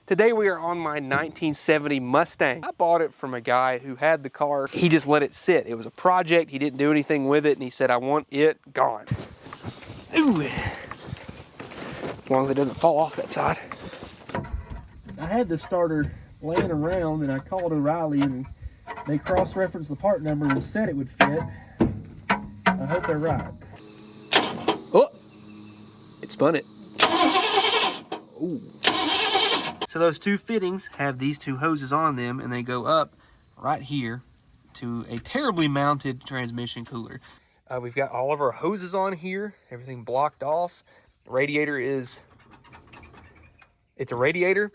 Today we are on my 1970 Mustang. I bought it from a guy who had the car. He just let it sit. It was a project. He didn't do anything with it, and he said, I want it gone. Ooh. As long as it doesn't fall off that side. I had this starter laying around, and I called O'Reilly, and they cross-referenced the part number and said it would fit. I hope they're right. Oh, it spun it. Ooh. So those two fittings have these two hoses on them, and they go up right here to a terribly mounted transmission cooler. We've got all of our hoses on here, everything blocked off. The radiator is, it's a radiator.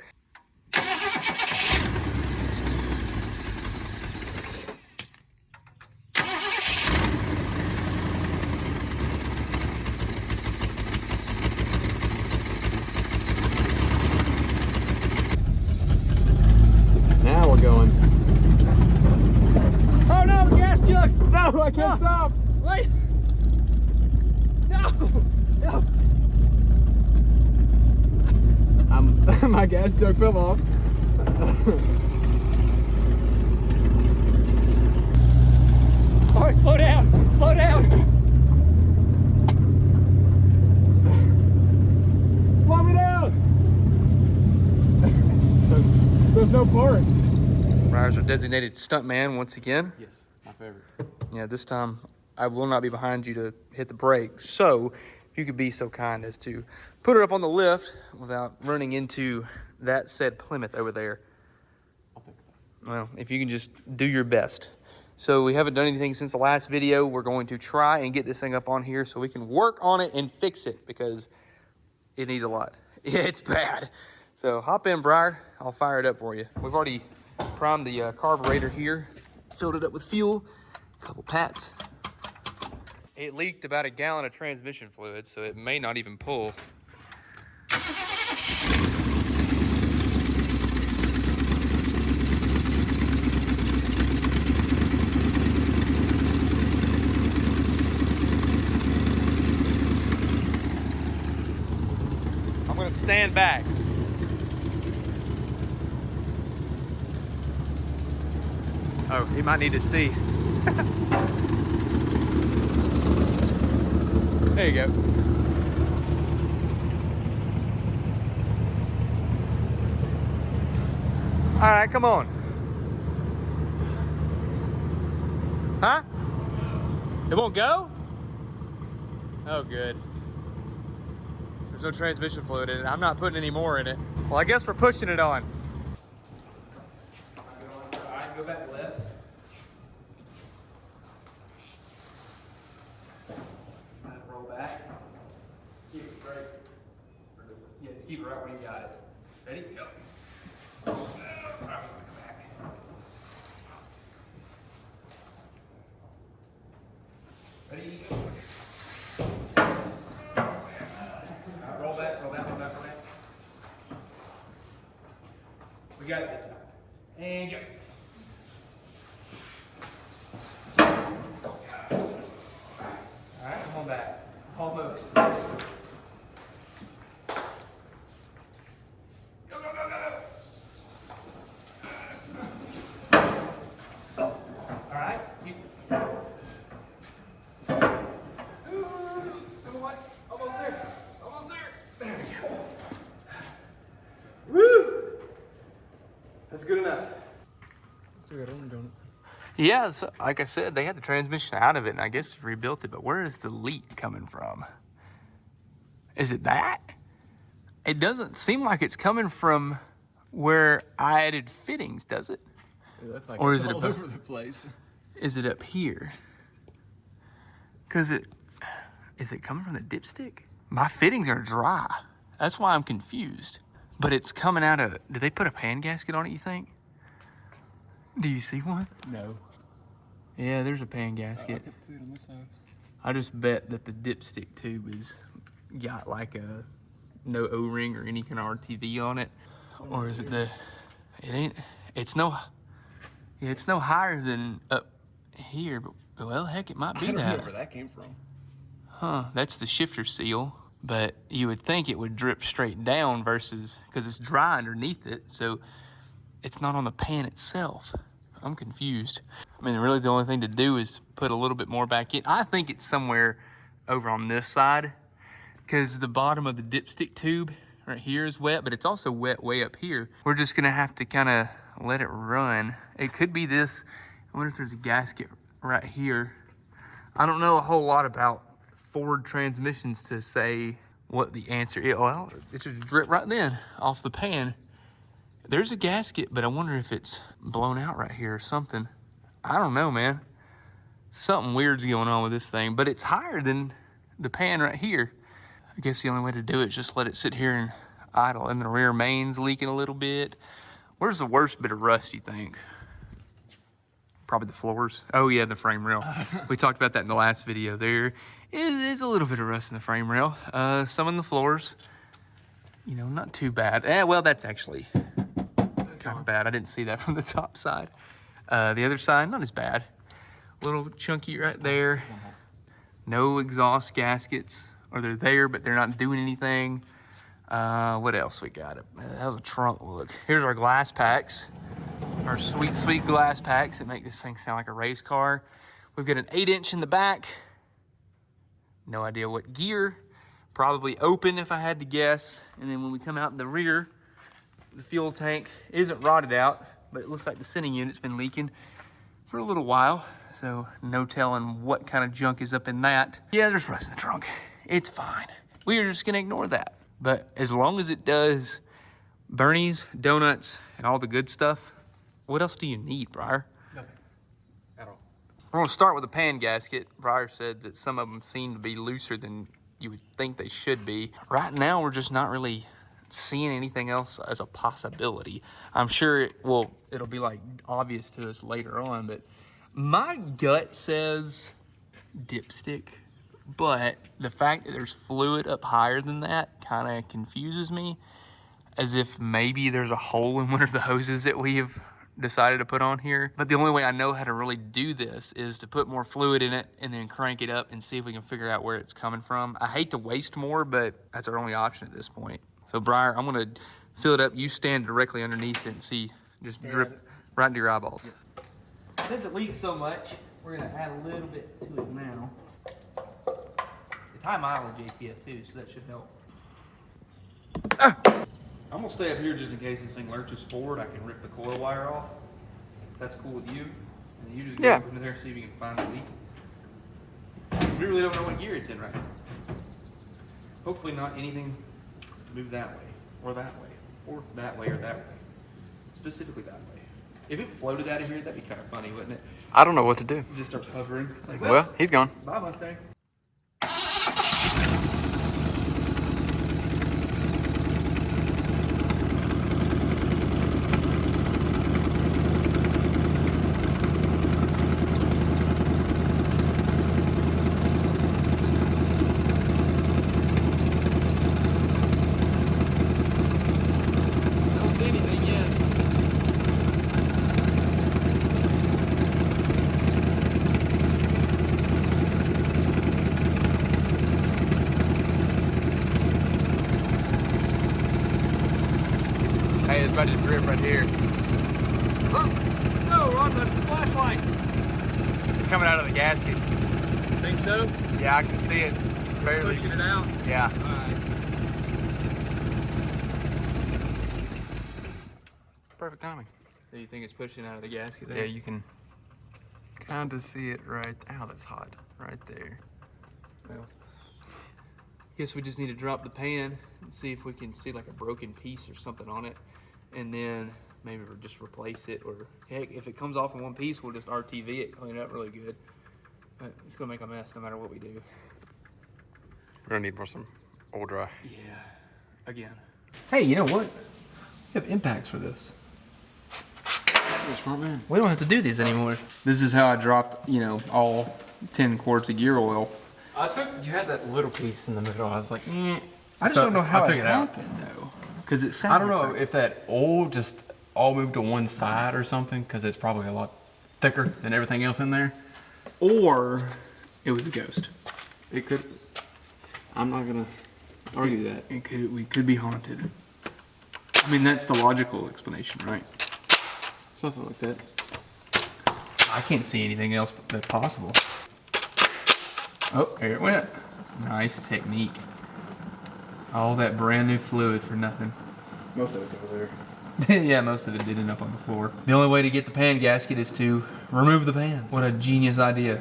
Now we're going. Oh no, the gas jug! No, I can't stop. Wait! No! No! My gas jug fell off. All right, slow down! Slow down! Slow me down! There's no part. Ryder's our designated stuntman once again. Yes, my favorite. Yeah, this time I will not be behind you to hit the brake. So, if you could be so kind as to put her up on the lift without running into that said Plymouth over there. I'll think about it. Well, if you can just do your best. So we haven't done anything since the last video. We're going to try and get this thing up on here so we can work on it and fix it because it needs a lot. Yeah, it's bad. So hop in, Briar. I'll fire it up for you. We've already primed the carburetor here, filled it up with fuel, a couple pats. It leaked about a gallon of transmission fluid, so it may not even pull. I'm gonna stand back. Oh, he might need to see. There you go. All right, come on. Huh? It won't go? Oh, good. There's no transmission fluid in it. I'm not putting any more in it. Well, I guess we're pushing it on. All right, go back left. Roll back. Keep it straight. Yeah, just keep it right where you got it. Ready? Go. All right, go back. Ready? Go. Roll back, roll back, roll back, roll back. We got it this time. And go. All right, come on back. Almost. Go, go, go, go, go. All right, keep. Come on, almost there. Almost there. There we go. Woo! That's good enough. Still got orange on it. Yeah, so like I said, they had the transmission out of it, and I guess rebuilt it, but where is the leak coming from? Is it that? It doesn't seem like it's coming from where I added fittings, does it? It looks like Or it's is it all above? over the place. Is it up here? Because is it coming from the dipstick? My fittings are dry. That's why I'm confused. But it's coming out of, did they put a pan gasket on it, you think? Do you see one? No. Yeah, there's a pan I gasket. can see it on this side. I just bet that the dipstick tube is got like a no O-ring or any kind of RTV on it. Or is it the, it ain't, it's no, yeah, it's no higher than up here, but well, heck, it might be I don't know that. where that came from. Huh, that's the shifter seal. but you would think it would drip straight down versus, because it's dry underneath it, so it's not on the pan itself. I'm confused. I mean, really the only thing to do is put a little bit more back in. I think it's somewhere over on this side, because the bottom of the dipstick tube right here is wet, but it's also wet way up here. We're just gonna have to kind of let it run. It could be this. I wonder if there's a gasket right here. I don't know a whole lot about Ford transmissions to say what the answer is. Well, it just dripped right then off the pan. There's a gasket, but I wonder if it's blown out right here or something. I don't know, man. Something weird's going on with this thing, but it's higher than the pan right here. I guess the only way to do it is just let it sit here and idle. And the rear main's leaking a little bit. Where's the worst bit of rust, you think? Probably the floors. Oh yeah, the frame rail. We talked about that in the last video. There is a little bit of rust in the frame rail. Some in the floors. You know, not too bad. Well, that's actually kind of bad. I didn't see that from the top side. The other side, not as bad. A little chunky right there. No exhaust gaskets. Or they're there, but they're not doing anything. What else we got? That was a trunk look. Here's our glass packs. Our sweet, sweet glass packs that make this thing sound like a race car. We've got an 8-inch in the back. No idea what gear. Probably open if I had to guess. And then when we come out in the rear, the fuel tank isn't rotted out, but it looks like the sending unit's been leaking for a little while. So no telling what kind of junk is up in that. Yeah, there's rust in the trunk. It's fine. We are just gonna ignore that. But as long as it does Bernie's, donuts, and all the good stuff, what else do you need, Briar? Nothing at all. We're gonna start with the pan gasket. Briar said that some of them seem to be looser than you would think they should be. Right now, we're just not really seeing anything else as a possibility. I'm sure it'll be like obvious to us later on, but my gut says dipstick. But the fact that there's fluid up higher than that kind of confuses me, as if maybe there's a hole in one of the hoses that we have decided to put on here. But the only way I know how to really do this is to put more fluid in it and then crank it up and see if we can figure out where it's coming from. I hate to waste more, but that's our only option at this point. So Briar, I'm gonna fill it up. You stand directly underneath it and see, just drip right into your eyeballs. Yes. Since it leaks so much, we're gonna add a little bit to it now. It's high mileage ATF too, so that should help. I'm gonna stay up here just in case this thing lurches forward. I can rip the coil wire off. If that's cool with you. And you just go up into there and see if you can find the leak. We really don't know what gear it's in right now. Hopefully not anything to move that way, or that way, or that way, or that way. Specifically that way. If it floated out of here, that'd be kind of funny, wouldn't it? I don't know what to do. It just starts hovering. Like, Well, he's gone. bye, Mustang. Hey, it's about to drip right here. No, we're on the flashlight. It's coming out of the gasket. Think so? Yeah, I can see it. It's barely Pushing it out? Yeah. All right. Perfect timing. So you think it's pushing out of the gasket there? Yeah, you can kind of see it right. Ow, that's hot. Right there. Well, guess we just need to drop the pan and see if we can see like a broken piece or something on it, and then maybe we'll just replace it, or heck, if it comes off in one piece, we'll just RTV it, clean it up really good. But it's gonna make a mess no matter what we do. We're gonna need some oil dry. Yeah, again. Hey, you know what? We have impacts for this. You're a smart man. We don't have to do these anymore. This is how I dropped, all 10 quarts of gear oil. You had that little piece in the middle. I was like, I just don't know how it happened though, because it sounded I don't know if that oil just all moved to one side or something, because it's probably a lot thicker than everything else in there. or it was a ghost. It could. I'm not gonna. Argue that. We could be haunted. I mean, that's the logical explanation, right? Something like that. I can't see anything else that's possible. Oh, there it went. Nice technique. All that brand new fluid for nothing. Most of it's over there. Yeah, most of it did end up on the floor. The only way to get the pan gasket is to remove the pan. What a genius idea.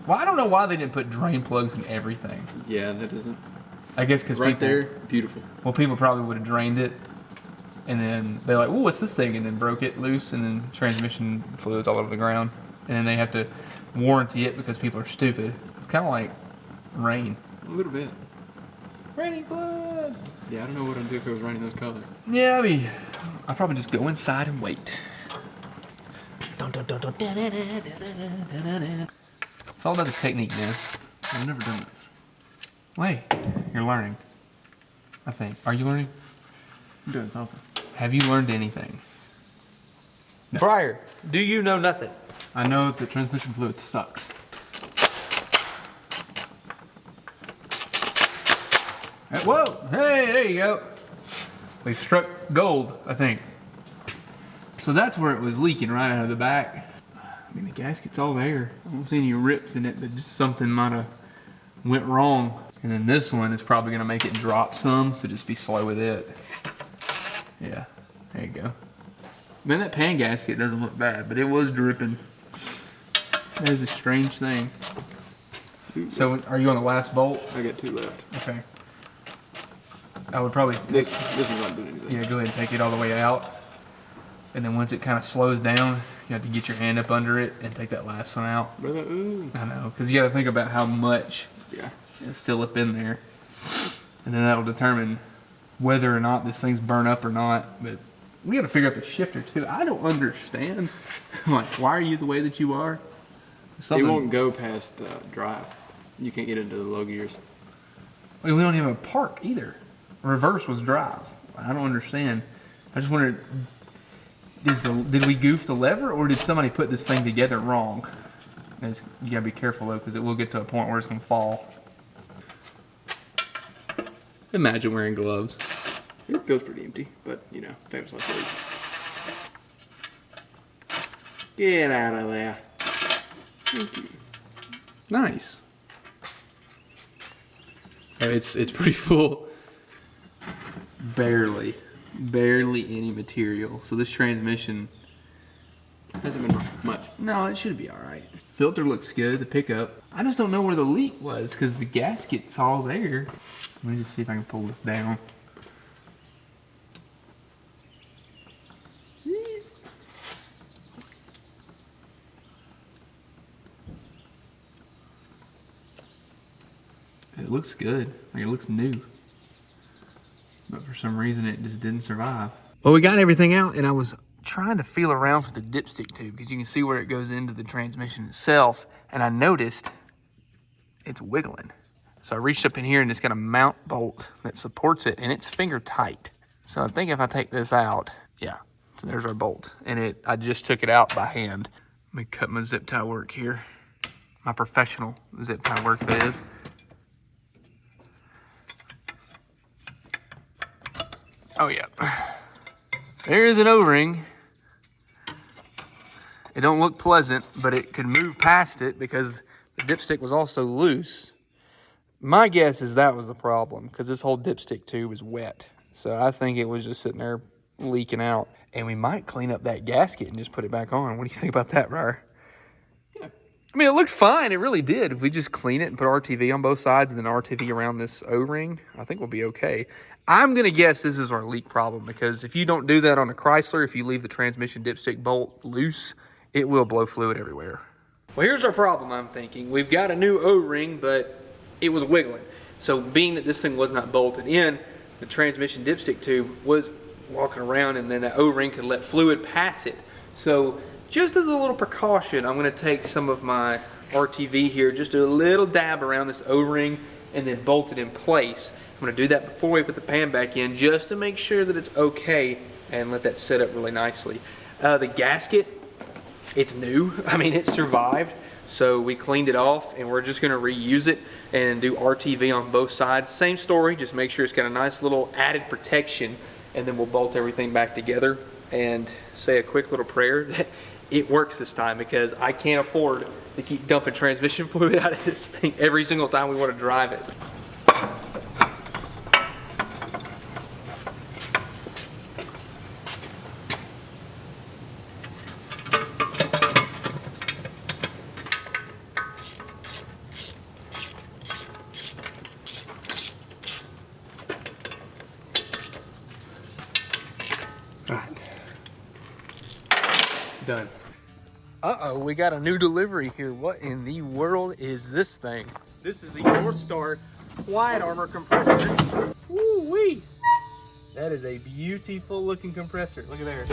Well, I don't know why they didn't put drain plugs in everything. Yeah, that isn't. I guess because Right there, beautiful. Well, people probably would have drained it, and then they're like, "Oh, what's this thing?" And then broke it loose, and then transmission fluids all over the ground, and then they have to warranty it because people are stupid. It's kind of like rain. A little bit. Raining blood. Yeah, I don't know what I'd do if it was raining those colors. Yeah, I'd probably just go inside and wait. It's all about the technique, man. I've never done this. Wait, you're learning. I think. Are you learning? I'm doing something. Have you learned anything? No. Briar, do you know nothing? I know that the transmission fluid sucks. Whoa! Hey, there you go. We've struck gold, I think. So that's where it was leaking, right out of the back. I mean, the gasket's all there. I don't see any rips in it, but just something might have went wrong. And then this one is probably gonna make it drop some, so just be slow with it. Yeah, there you go. Man, that pan gasket doesn't look bad, but it was dripping. That is a strange thing. So, are you on the last bolt? I got 2 left. Okay. I would probably This is not doing anything. go ahead and take it all the way out. And then once it kind of slows down, you have to get your hand up under it and take that last one out. Brother, ooh. I know, because you got to think about how much Yeah. is still up in there. And then that'll determine whether or not this thing's burn up or not. But we got to figure out the shifter too. I don't understand. Like, why are you the way that you are? It won't go past drive. You can't get into the low gears. We don't have a park either. Reverse was drive. I don't understand. I just wondered, did we goof the lever, or did somebody put this thing together wrong? You gotta be careful though, because it will get to a point where it's gonna fall. Imagine wearing gloves. It feels pretty empty, but you know, famous last words. Get out of there. Thank you. Nice. It's pretty full. Barely any material. So this transmission Hasn't been much. No, it should be all right. Filter looks good, the pickup. I just don't know where the leak was because the gasket's all there. Let me just see if I can pull this down. It looks good, like it looks new. But for some reason it just didn't survive. Well, we got everything out and I was trying to feel around for the dipstick tube because you can see where it goes into the transmission itself, and I noticed it's wiggling. So I reached up in here and it's got a mount bolt that supports it, and it's finger tight. So I think if I take this out, yeah, so there's our bolt, and I just took it out by hand. Let me cut my zip tie work here. My professional zip tie work, that is. Oh yeah, there is an O-ring. It don't look pleasant, but it could move past it because the dipstick was also loose. My guess is that was the problem because this whole dipstick tube is wet. So I think it was just sitting there leaking out. And we might clean up that gasket and just put it back on. What do you think about that, Briar? Yeah. I mean, it looked fine. It really did. If we just clean it and put RTV on both sides and then RTV around this O-ring, I think we'll be okay. I'm going to guess this is our leak problem because if you don't do that on a Chrysler, if you leave the transmission dipstick bolt loose, it will blow fluid everywhere. Well, here's our problem, I'm thinking. We've got a new O-ring, but it was wiggling. So being that this thing was not bolted in, the transmission dipstick tube was walking around, and then that O-ring could let fluid pass it. So just as a little precaution, I'm going to take some of my RTV here, just do a little dab around this O-ring and then bolt it in place. I'm going to do that before we put the pan back in, just to make sure that it's okay and let that set up really nicely. The gasket, it's new. I mean, it survived. So we cleaned it off and we're just gonna reuse it and do RTV on both sides. Same story, just make sure it's got a nice little added protection, and then we'll bolt everything back together and say a quick little prayer that it works this time, because I can't afford to keep dumping transmission fluid out of this thing every single time we want to drive it. Done. Uh-oh, we got a new delivery here. What in the world is this thing? This is the North Star Quiet Armor compressor. Woo-wee! That is a beautiful looking compressor. Look at there.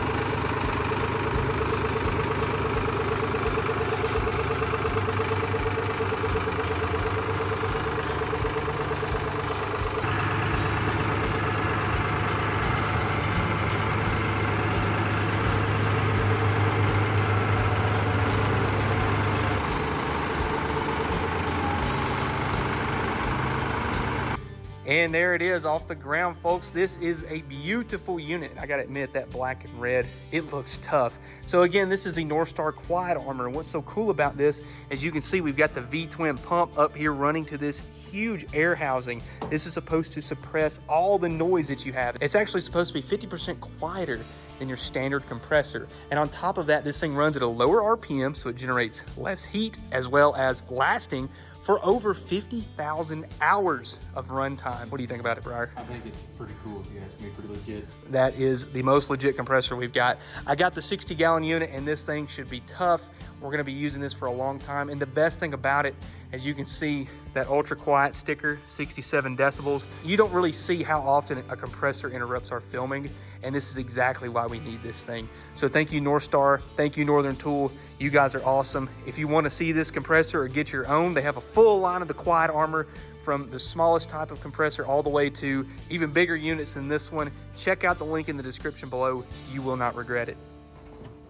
And there it is off the ground, folks. This is a beautiful unit. I gotta admit, that black and red, it looks tough. So again, this is the North Star Quiet Armor. And what's so cool about this, as you can see, we've got the V-twin pump up here running to this huge air housing. This is supposed to suppress all the noise that you have. It's actually supposed to be 50% quieter than your standard compressor. And on top of that, this thing runs at a lower RPM, so it generates less heat, as well as lasting for over 50,000 hours of runtime. What do you think about it, Briar? I think it's pretty cool, if you ask me, pretty legit. That is the most legit compressor we've got. I got the 60-gallon unit, and this thing should be tough. We're gonna be using this for a long time. And the best thing about it, as you can see, that ultra quiet sticker, 67 decibels. You don't really see how often a compressor interrupts our filming, and this is exactly why we need this thing. So thank you, North Star. Thank you, Northern Tool. You guys are awesome. If you want to see this compressor or get your own, they have a full line of the Quiet Armor, from the smallest type of compressor all the way to even bigger units than this one. Check out the link in the description below. You will not regret it.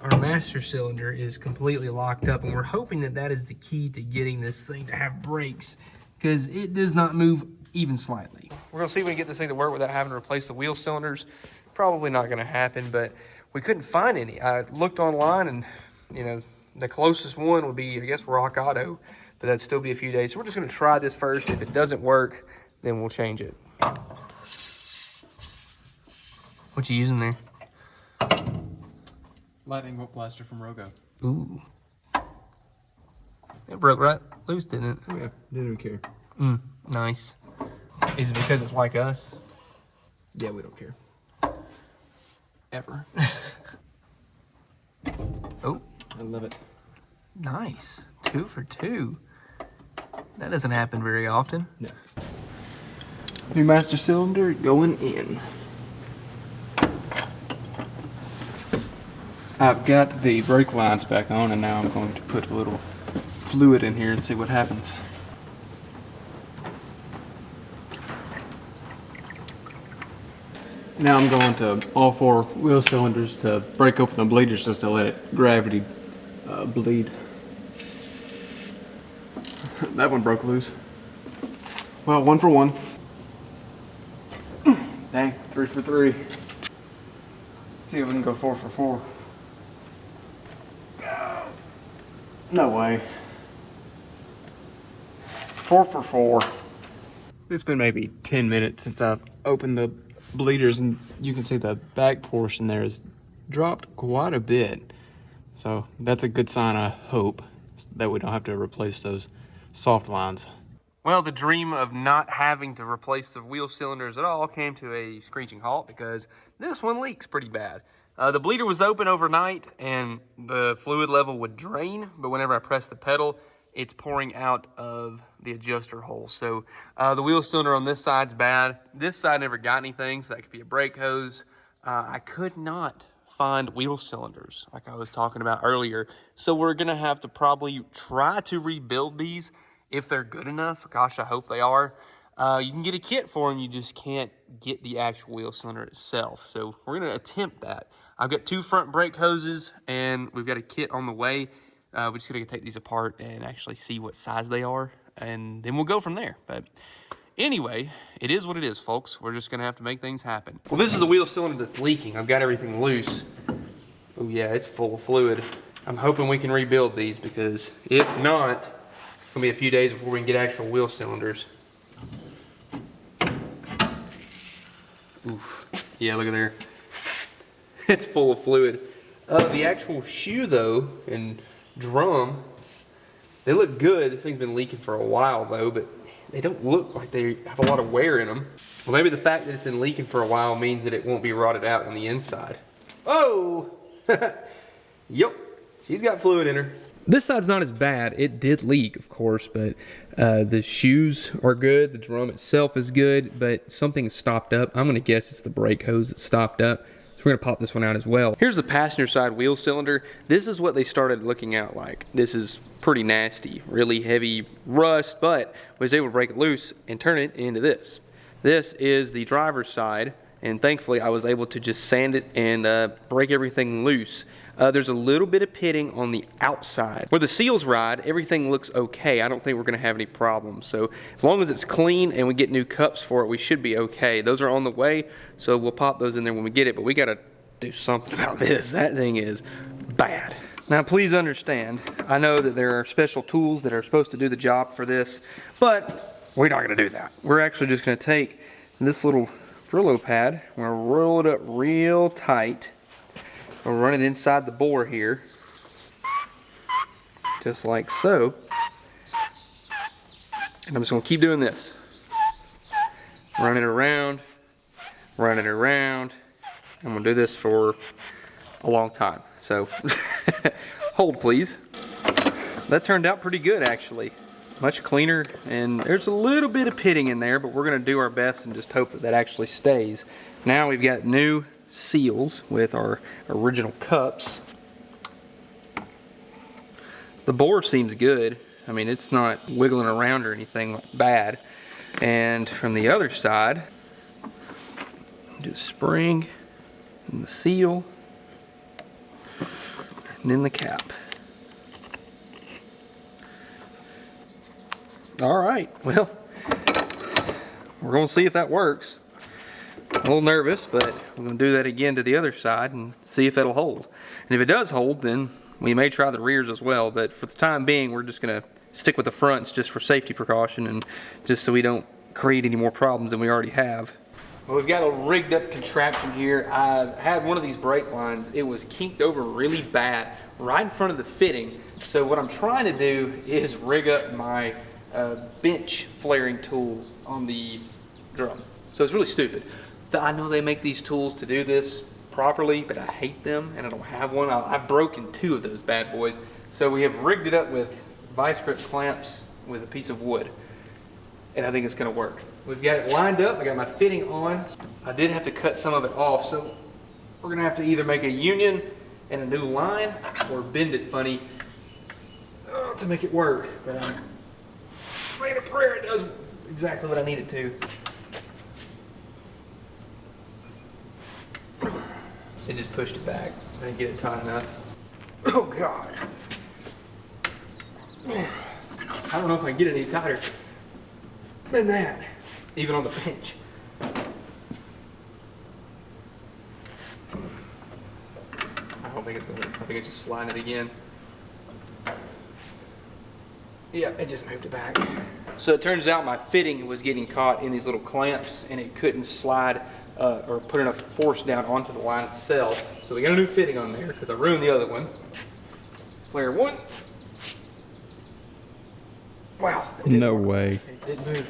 Our master cylinder is completely locked up, and we're hoping that that is the key to getting this thing to have brakes, because it does not move even slightly. We're gonna see if we can get this thing to work without having to replace the wheel cylinders. Probably not gonna happen, but we couldn't find any. I looked online, and you know, the closest one would be, I guess, Rock Auto, but that'd still be a few days. So we're just gonna try this first. If it doesn't work, then we'll change it. What you using there? Lightning bolt blaster from Rogo. Ooh. It broke right loose, didn't it? Oh yeah, didn't even care. Nice. Is it because it's like us? Yeah, we don't care. Ever. Oh. I love it. Nice. 2 for 2. That doesn't happen very often. No. New master cylinder going in. I've got the brake lines back on, and now I'm going to put a little fluid in here and see what happens. Now I'm going to all 4 wheel cylinders to break open the bleeders just to let it gravity bleed. That one broke loose. Well, 1 for 1. Dang, 3 for 3. See if we can go 4 for 4. No way. 4 for 4. It's been maybe 10 minutes since I've opened the bleeders, and you can see the back portion there has dropped quite a bit. So that's a good sign, I hope, that we don't have to replace those soft lines. Well, the dream of not having to replace the wheel cylinders at all came to a screeching halt, because this one leaks pretty bad. The bleeder was open overnight and the fluid level would drain, but whenever I press the pedal, it's pouring out of the adjuster hole. So the wheel cylinder on this side's bad. This side never got anything, so that could be a brake hose. I could not find wheel cylinders like I was talking about earlier. So we're gonna have to probably try to rebuild these if they're good enough. Gosh, I hope they are. You can get a kit for them, you just can't get the actual wheel cylinder itself. So we're gonna attempt that. I've got 2 front brake hoses, and we've got a kit on the way. We just gotta take these apart and actually see what size they are, and then we'll go from there. But anyway, it is what it is, folks. We're just gonna have to make things happen. Well, this is the wheel cylinder that's leaking. I've got everything loose. Oh yeah, it's full of fluid. I'm hoping we can rebuild these, because if not, it's gonna be a few days before we can get actual wheel cylinders. Oof. Yeah, look at there. It's full of fluid. The actual shoe though, and drum, they look good. This thing's been leaking for a while though, but they don't look like they have a lot of wear in them. Well, maybe the fact that it's been leaking for a while means that it won't be rotted out on the inside. Oh! Yep, she's got fluid in her. This side's not as bad. It did leak, of course, but the shoes are good. The drum itself is good, but something stopped up. I'm gonna guess it's the brake hose that stopped up. So we're gonna pop this one out as well. Here's the passenger side wheel cylinder. This is what they started looking out like. This is pretty nasty, really heavy rust, but I was able to break it loose and turn it into this. This is the driver's side, and thankfully I was able to just sand it and break everything loose. There's a little bit of pitting on the outside. Where the seals ride, everything looks okay. I don't think we're gonna have any problems. So as long as it's clean and we get new cups for it, we should be okay. Those are on the way, so we'll pop those in there when we get it, but we gotta do something about this. That thing is bad. Now please understand, I know that there are special tools that are supposed to do the job for this, but we're not gonna do that. We're actually just gonna take this little Brillo pad, we're gonna roll it up real tight. We'll run it inside the bore here, just like so. And I'm just gonna keep doing this. Run it around, run it around. I'm gonna do this for a long time. So, hold please. That turned out pretty good actually. Much cleaner, and there's a little bit of pitting in there, but we're gonna do our best and just hope that that actually stays. Now we've got new seals with our original cups. The bore seems good. I mean, it's not wiggling around or anything bad. And from the other side, do the spring and the seal and then the cap. All right, well, we're gonna see if that works. A little nervous, but we're going to do that again to the other side and see if it'll hold. And if it does hold, then we may try the rears as well, but for the time being we're just going to stick with the fronts just for safety precaution and just so we don't create any more problems than we already have. Well, we've got a rigged up contraption here. I had one of these brake lines. It was kinked over really bad right in front of the fitting. So what I'm trying to do is rig up my bench flaring tool on the drum. So it's really stupid. I know they make these tools to do this properly, but I hate them and I don't have one. I've broken 2 of those bad boys. So we have rigged it up with vice grip clamps with a piece of wood. And I think it's gonna work. We've got it lined up, I got my fitting on. I did have to cut some of it off, so we're gonna have to either make a union and a new line or bend it funny to make it work. But I'm saying a prayer it does exactly what I need it to. It just pushed it back. I didn't get it tight enough. Oh God. I don't know if I can get it any tighter than that, even on the bench. I don't think it's gonna, I think it's just sliding it again. Yeah, it just moved it back. So it turns out my fitting was getting caught in these little clamps and it couldn't slide or put enough force down onto the line itself. So we got a new fitting on there because I ruined the other one. Flare 1. Wow. No way. It didn't move.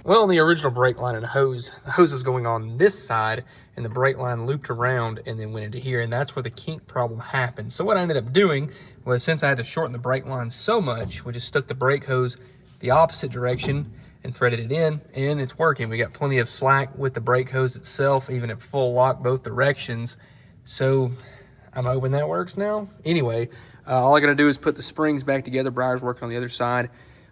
Well, in the original brake line and hose, the hose was going on this side and the brake line looped around and then went into here, and that's where the kink problem happened. So what I ended up doing was, since I had to shorten the brake line so much, we just stuck the brake hose the opposite direction and threaded it in, and it's working. We got plenty of slack with the brake hose itself, even at full lock both directions. So I'm hoping that works now. Anyway, all I gotta do is put the springs back together. Briar's working on the other side.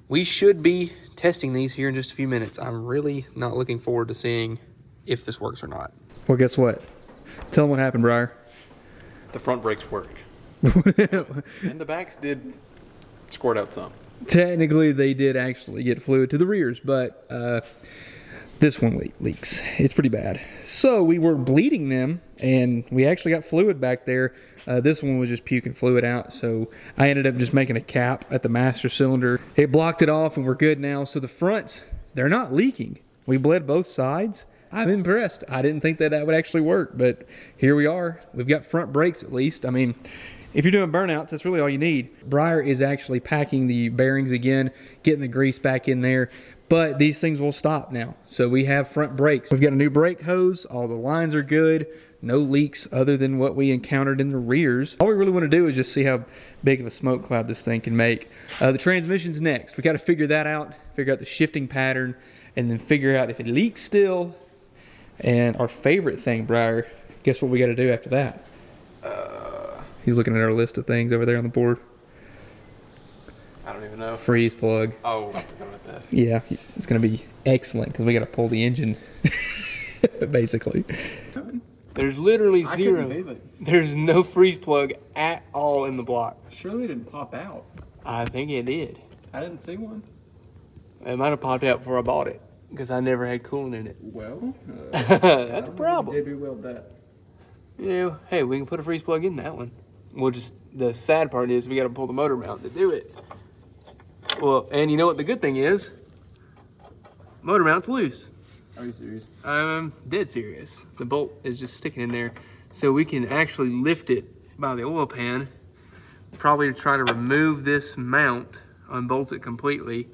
We should be testing these here in just a few minutes. I'm really not looking forward to seeing if this works or not. Well, guess what? Tell them what happened, Briar. The front brakes work. And the backs did squirt out some. Technically, they did actually get fluid to the rears, but this one leaks. It's pretty bad. So we were bleeding them, and we actually got fluid back there. This one was just puking fluid out, so I ended up just making a cap at the master cylinder. It blocked it off, and we're good now. So the fronts, they're not leaking. We bled both sides. I'm impressed. I didn't think that would actually work, but here we are. We've got front brakes at least. I mean, if you're doing burnouts, that's really all you need. Briar is actually packing the bearings again, getting the grease back in there, but these things will stop now. So we have front brakes. We've got a new brake hose. All the lines are good. No leaks other than what we encountered in the rears. All we really want to do is just see how big of a smoke cloud this thing can make. The transmission's next. We got to figure that out, figure out the shifting pattern, and then figure out if it leaks still. And our favorite thing, Briar, guess what we got to do after that? He's looking at our list of things over there on the board. I don't even know. Freeze plug. Oh, I forgot about that. Yeah, it's going to be excellent because we got to pull the engine, basically. There's literally I zero. couldn't believe it. There's no freeze plug at all in the block. Surely it didn't pop out. I think it did. I didn't see one. It might have popped out before I bought it because I never had coolant in it. Well, That's a problem. JB willed that. Yeah, hey, we can put a freeze plug in that one. We'll just, the sad part is we got to pull the motor mount to do it. Well, and you know what the good thing is? Motor mount's loose. Are you serious? I'm dead serious. The bolt is just sticking in there. So we can actually lift it by the oil pan. Probably try to remove this mount, unbolt it completely,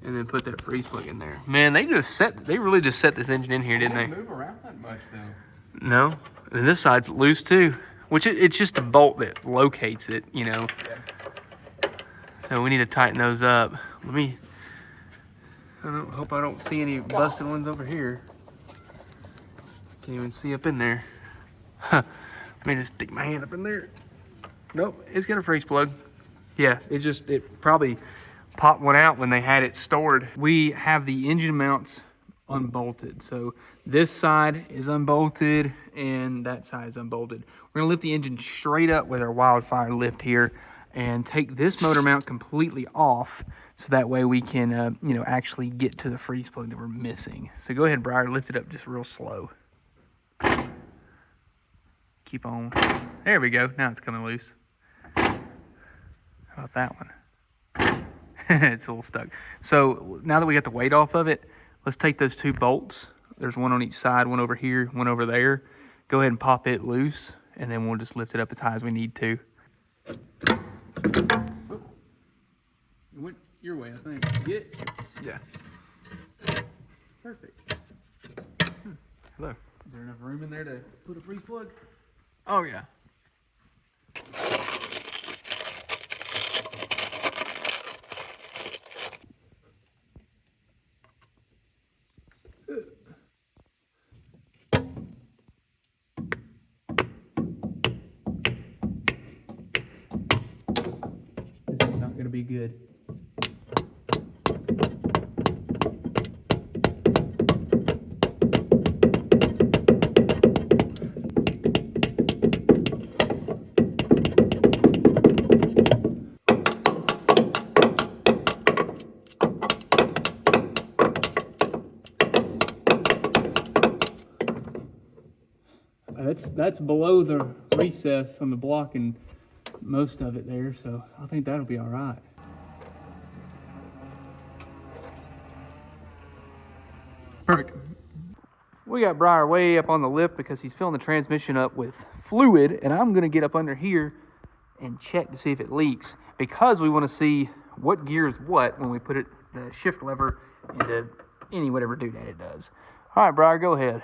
and then put that freeze plug in there. Man, they really just set this engine in here, didn't they? Move around that much though. No, and this side's loose too. Which it's just a bolt that locates it, you know. Yeah. So we need to tighten those up. Hope I don't see any busted ones over here. Can't even see up in there. Huh. Let me just stick my hand up in there. Nope, it's got a freeze plug. Yeah, it probably popped one out when they had it stored. We have the engine mounts unbolted. So this side is unbolted and that side is unbolted. We're gonna lift the engine straight up with our wildfire lift here and take this motor mount completely off so that way we can, you know, actually get to the freeze plug that we're missing. So go ahead, Briar, lift it up just real slow. Keep on. There we go. Now it's coming loose. How about that one? It's a little stuck. So now that we got the weight off of it, let's take those two bolts. There's one on each side, one over here, one over there. Go ahead and pop it loose, and then we'll just lift it up as high as we need to. It went your way, I think. Get it? Yeah. Perfect. Hello. Is there enough room in there to put a freeze plug? Oh, yeah. This is not going to be good. That's below the recess on the block and most of it there, so I think that'll be all right. Perfect. We got Briar way up on the lift because he's filling the transmission up with fluid, and I'm gonna get up under here and check to see if it leaks because we want to see what gear is what when we put it, the shift lever into any whatever doodad it does. All right, Briar, go ahead.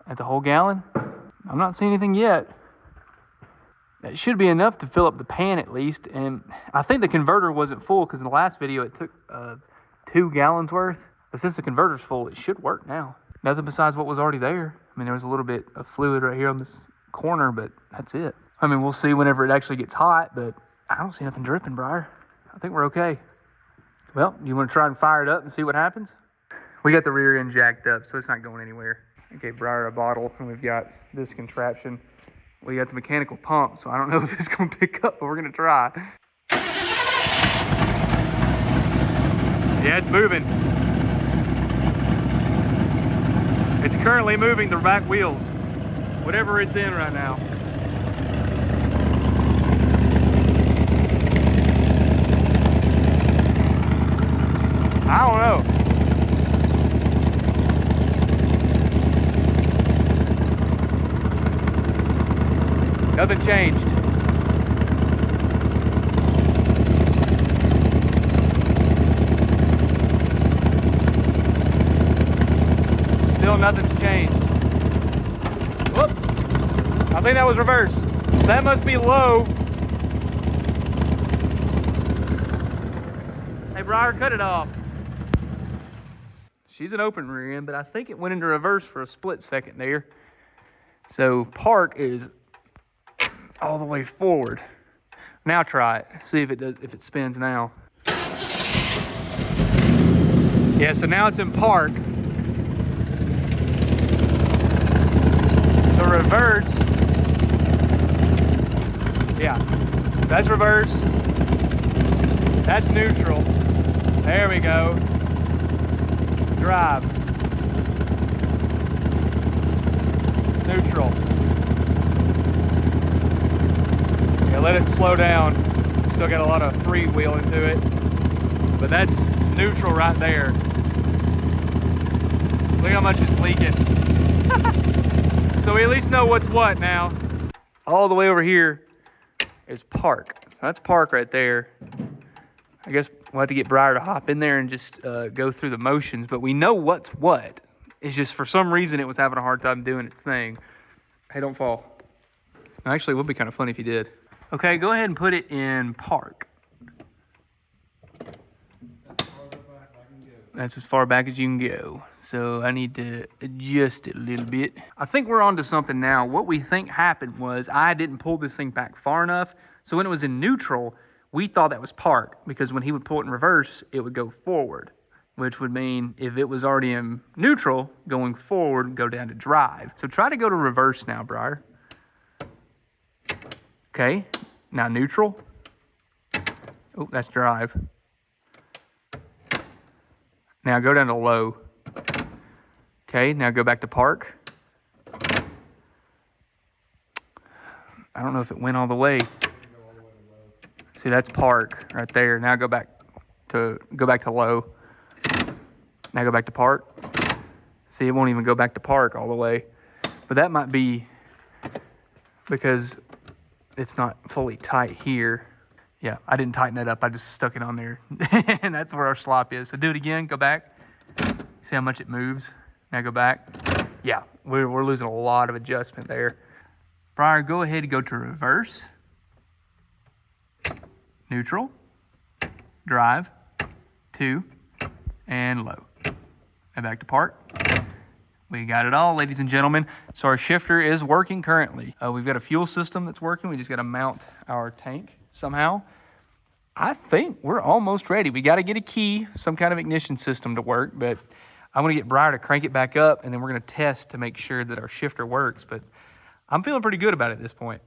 At the whole gallon? I'm not seeing anything yet. It should be enough to fill up the pan at least. And I think the converter wasn't full because in the last video it took 2 gallons worth. But since the converter's full, it should work now. Nothing besides what was already there. I mean, there was a little bit of fluid right here on this corner, but that's it. I mean, we'll see whenever it actually gets hot, but I don't see nothing dripping, Briar. I think we're okay. Well, you want to try and fire it up and see what happens? We got the rear end jacked up, so it's not going anywhere. I gave Briar a bottle, and we've got this contraption. We got the mechanical pump, so I don't know if it's gonna pick up, but we're gonna try. Yeah, it's moving. It's currently moving the back wheels, whatever it's in right now. I don't know. Nothing changed. Still nothing's changed. Whoop. I think that was reverse. That must be low. Hey, Briar, cut it off. She's an open rear end, but I think it went into reverse for a split second there. So park is all the way forward. Now try it. See if it does, if it spins now. Yeah, so now it's in park. So reverse. Yeah, that's reverse. That's neutral. There we go. Drive. Neutral. Yeah, let it slow down. Still got a lot of freewheel into it. But that's neutral right there. Look how much it's leaking. So we at least know what's what now. All the way over here is park. So that's park right there. I guess we'll have to get Briar to hop in there and just go through the motions, but we know what's what. It's just for some reason it was having a hard time doing its thing. Hey, don't fall. Actually, it would be kind of funny if you did. Okay, go ahead and put it in park. That's as far back as you can go. So I need to adjust it a little bit. I think we're onto something now. What we think happened was I didn't pull this thing back far enough. So when it was in neutral, we thought that was park, because when he would pull it in reverse, it would go forward, which would mean if it was already in neutral, going forward, go down to drive. So try to go to reverse now, Briar. Okay, now neutral. Oh, that's drive. Now go down to low. Okay, now go back to park. I don't know if it went all the way. See, that's park right there. Now go back to low. Now go back to park. See, it won't even go back to park all the way. But that might be because it's not fully tight here. Yeah, I didn't tighten that up. I just stuck it on there. And that's where our slop is. So do it again. Go back. See how much it moves. Now go back. Yeah, we're losing a lot of adjustment there. Briar, go ahead and go to reverse. Neutral. Drive. 2. And low. And back to park. We got it all, ladies and gentlemen. So our shifter is working currently. We've got a fuel system that's working. We just got to mount our tank somehow. I think we're almost ready. We got to get a key, some kind of ignition system to work, but I'm going to get Briar to crank it back up, and then we're going to test to make sure that our shifter works. But I'm feeling pretty good about it at this point.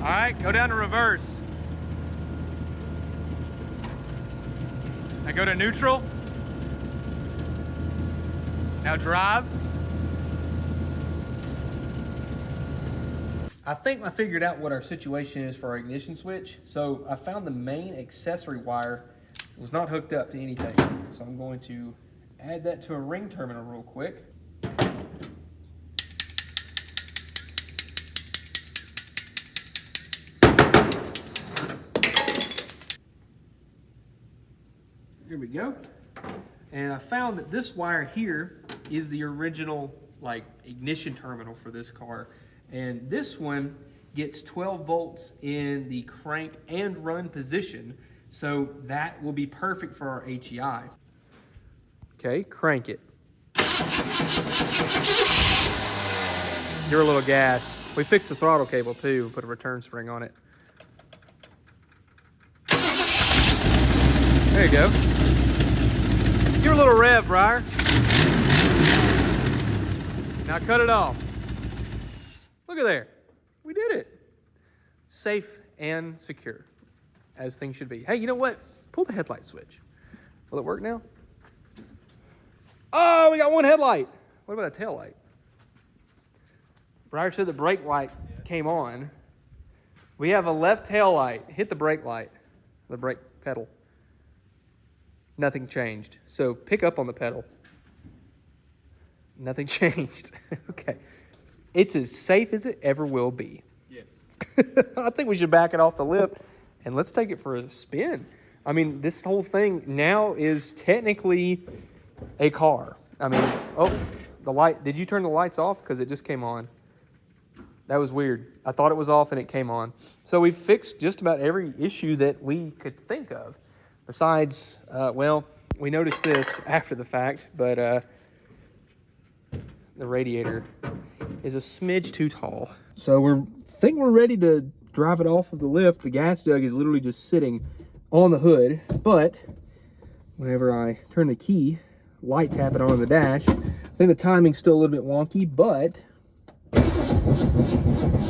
All right, go down to reverse. Now go to neutral. Now drive. I think I figured out what our situation is for our ignition switch. So I found the main accessory wire was not hooked up to anything. So I'm going to add that to a ring terminal real quick. Here we go. And I found that this wire here is the original ignition terminal for this car. And this one gets 12 volts in the crank and run position. So that will be perfect for our HEI. Okay, crank it. Give her a little gas. We fixed the throttle cable too, put a return spring on it. There you go. Give her a little rev, Briar. Now cut it off. Look at there. We did it. Safe and secure, as things should be. Hey, you know what? Pull the headlight switch. Will it work now? Oh, we got one headlight. What about a tail light? Briar said the brake light came on. We have a left tail light. Hit the brake light, the brake pedal. Nothing changed. So pick up on the pedal. Nothing changed. Okay. It's as safe as it ever will be. Yes. I think we should back it off the lift and let's take it for a spin. I mean, this whole thing now is technically a car. I mean, oh, the light. Did you turn the lights off? Because it just came on. That was weird. I thought it was off and it came on. So we've fixed just about every issue that we could think of. Besides, well, we noticed this after the fact, but the radiator is a smidge too tall. So we're ready to drive it off of the lift. The gas jug is literally just sitting on the hood, but whenever I turn the key, lights happen on the dash. I think the timing's still a little bit wonky, but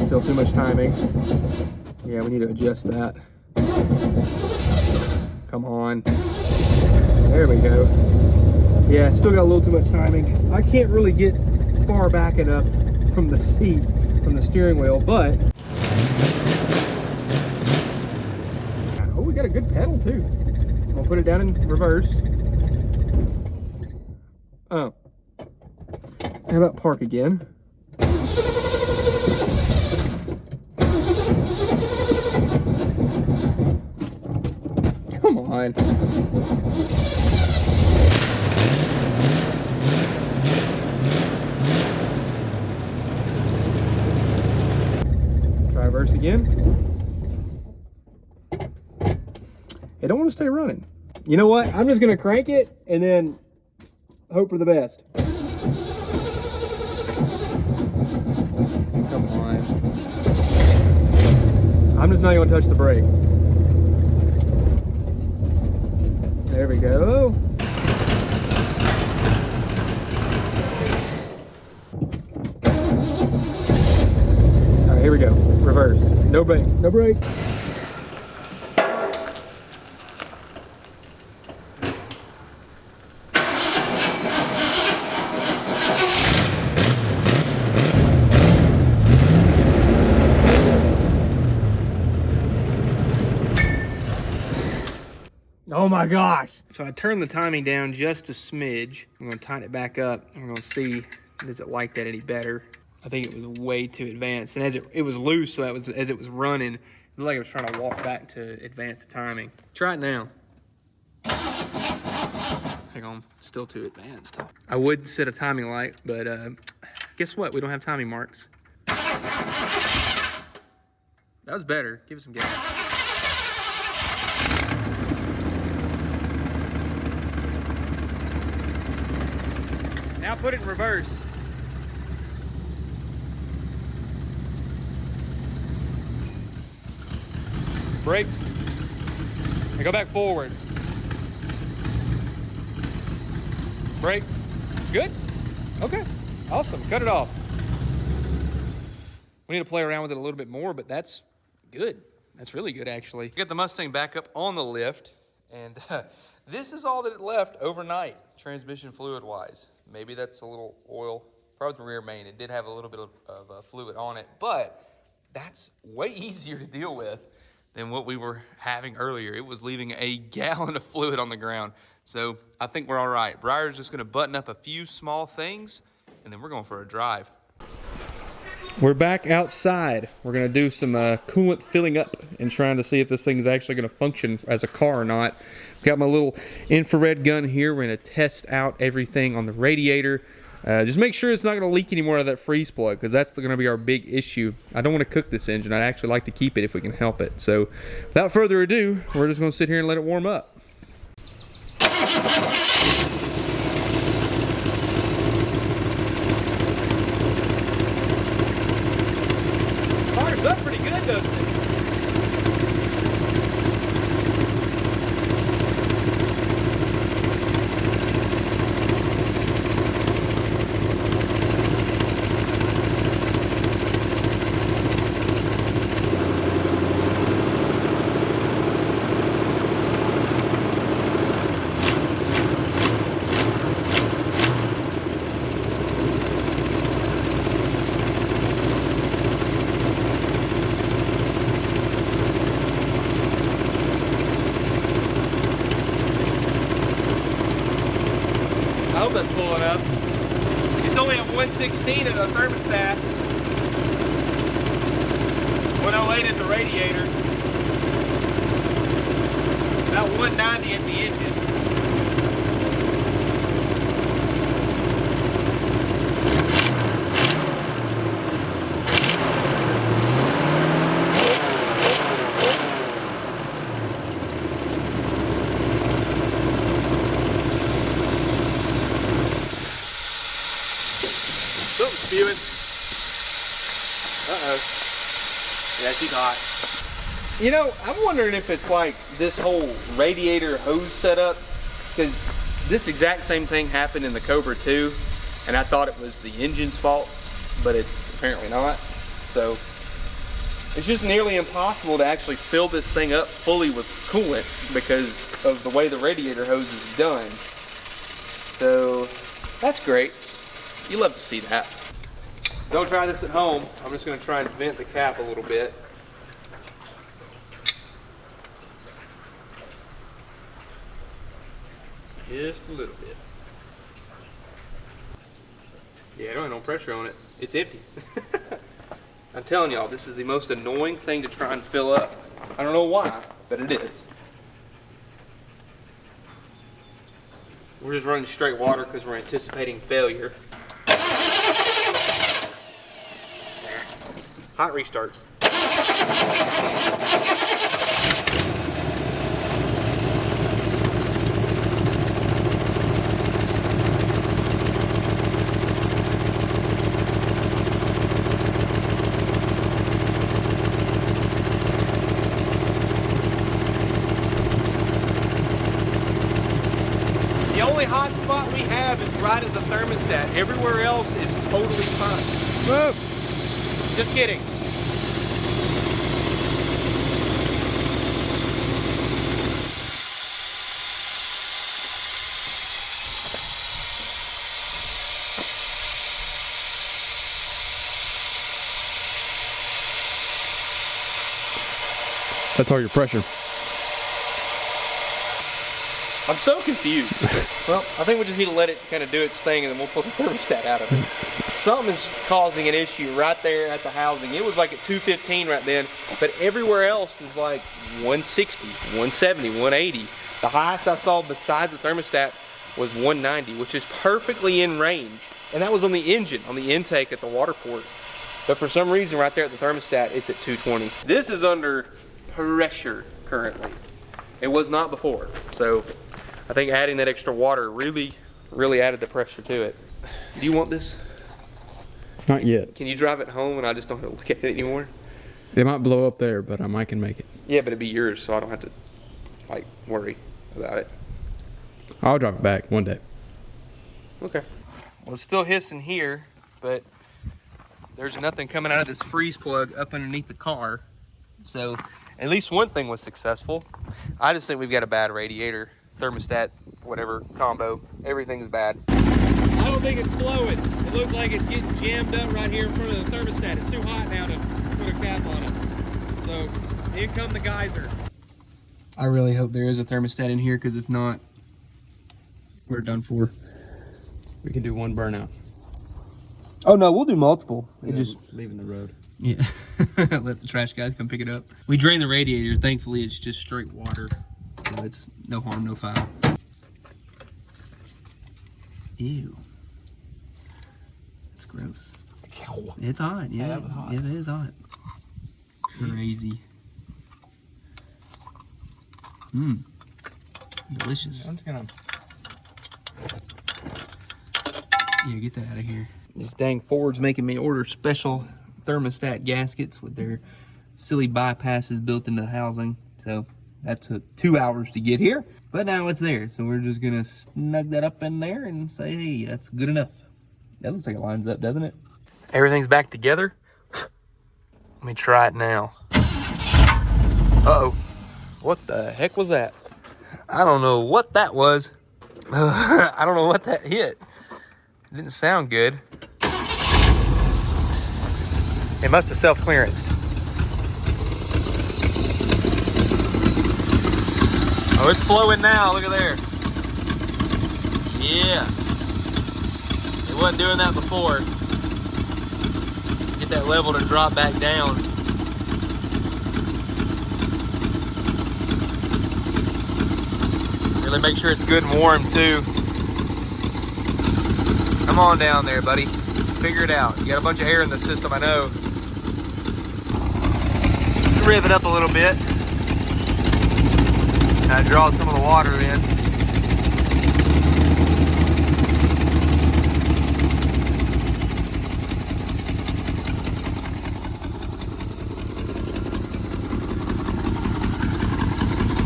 still too much timing. Yeah, we need to adjust that. Come on. There we go. Yeah, still got a little too much timing. I can't really get far back enough from the seat, from the steering wheel, but oh, we got a good pedal too. I'm gonna put it down in reverse. Oh. How about park again? Come on. Try reverse again. I don't want to stay running. You know what? I'm just going to crank it and then hope for the best. Come on. I'm just not going to touch the brake. There we go. All right, here we go. Reverse. No brake. No brake. Oh my gosh. So I turned the timing down just a smidge. I'm gonna tighten it back up. I'm gonna see, does it like that any better? I think it was way too advanced. And as it was loose, so as it was running, it looked like it was trying to walk back to advance the timing. Try it now. Hang on, still too advanced. I would set a timing light, but guess what? We don't have timing marks. That was better. Give it some gas. Now put it in reverse. Brake. And go back forward. Brake. Good? Okay. Awesome. Cut it off. We need to play around with it a little bit more, but that's good. That's really good, actually. Get the Mustang back up on the lift, and this is all that it left overnight, transmission fluid-wise. Maybe that's a little oil, probably the rear main. It did have a little bit of fluid on it, but that's way easier to deal with than what we were having earlier. It was leaving a gallon of fluid on the ground. So I think we're all right. Briar's just gonna button up a few small things, and then we're going for a drive. We're back outside. We're gonna do some coolant filling up and trying to see if this thing is actually gonna function as a car or not. Got my little infrared gun here. We're gonna test out everything on the radiator. Just make sure it's not gonna leak any more out of that freeze plug, because that's gonna be our big issue. I don't wanna cook this engine. I'd actually like to keep it if we can help it. So without further ado, we're just gonna sit here and let it warm up. hope that's full enough. It's only at 116 at the thermostat. 108 at the radiator. About 190 at the engine. Something's spewing. Uh-oh. Yeah, she's hot. You know, I'm wondering if it's like this whole radiator hose setup, because this exact same thing happened in the Cobra 2, and I thought it was the engine's fault, but it's apparently not. So it's just nearly impossible to actually fill this thing up fully with coolant because of the way the radiator hose is done. So that's great. You love to see that. Don't try this at home. I'm just going to try and vent the cap a little bit. Just a little bit. Yeah, I don't have no pressure on it. It's empty. I'm telling y'all, this is the most annoying thing to try and fill up. I don't know why, but it is. We're just running straight water because we're anticipating failure. Hot restarts. The only hot spot we have is right at the thermostat. Everywhere else is totally fine. Whoa. Just kidding. That's all your pressure. I'm so confused. Well, I think we just need to let it kind of do its thing and then we'll pull the thermostat out of it. Something is causing an issue right there at the housing. It was like at 215 right then, but everywhere else is like 160, 170, 180. The highest I saw besides the thermostat was 190, which is perfectly in range. And that was on the engine, on the intake at the water port. But for some reason right there at the thermostat, it's at 220. This is under pressure currently. It was not before. So I think adding that extra water really added the pressure to it. Do you want this? Not yet. Can you drive it home and I just don't have to look at it anymore? It might blow up there, but I can make it. Yeah, but it'd be yours, so I don't have to like worry about it. I'll drive it back one day. Okay. Well, it's still hissing here, but there's nothing coming out of this freeze plug up underneath the car. So at least one thing was successful. I just think we've got a bad radiator, thermostat, whatever, combo. Everything's bad. I don't think it's flowing. It looks like it's getting jammed up right here in front of the thermostat. It's too hot now to put a cap on it. So in come the geyser. I really hope there is a thermostat in here, because if not, we're done for. We can do one burnout. Oh no, we'll do multiple. It just leaving the road. Yeah. Let the trash guys come pick it up. We drain the radiator. Thankfully, it's just straight water. So it's no harm, no foul. Ew. It's gross. It's hot. Yeah, that was hot. Yeah, that is hot. Crazy. Mmm. Delicious. I'm just gonna... Yeah, get that out of here. This dang Ford's making me order special thermostat gaskets with their silly bypasses built into the housing. So that took 2 hours to get here, but now it's there. So we're just gonna snug that up in there and say, hey, that's good enough. That looks like it lines up, doesn't it? Everything's back together. Let me try it now. Uh-oh. What the heck was that? I don't know what that was. I don't know what that hit. It didn't sound good. It must have self-clearanced. Oh, it's flowing now. Look at there. Yeah. wasn't doing that before. Get that level to drop back down. Really make sure it's good and warm too. Come on down there, buddy. Figure it out. You got a bunch of air in the system, I know. Rev it up a little bit. Kind of draw some of the water in.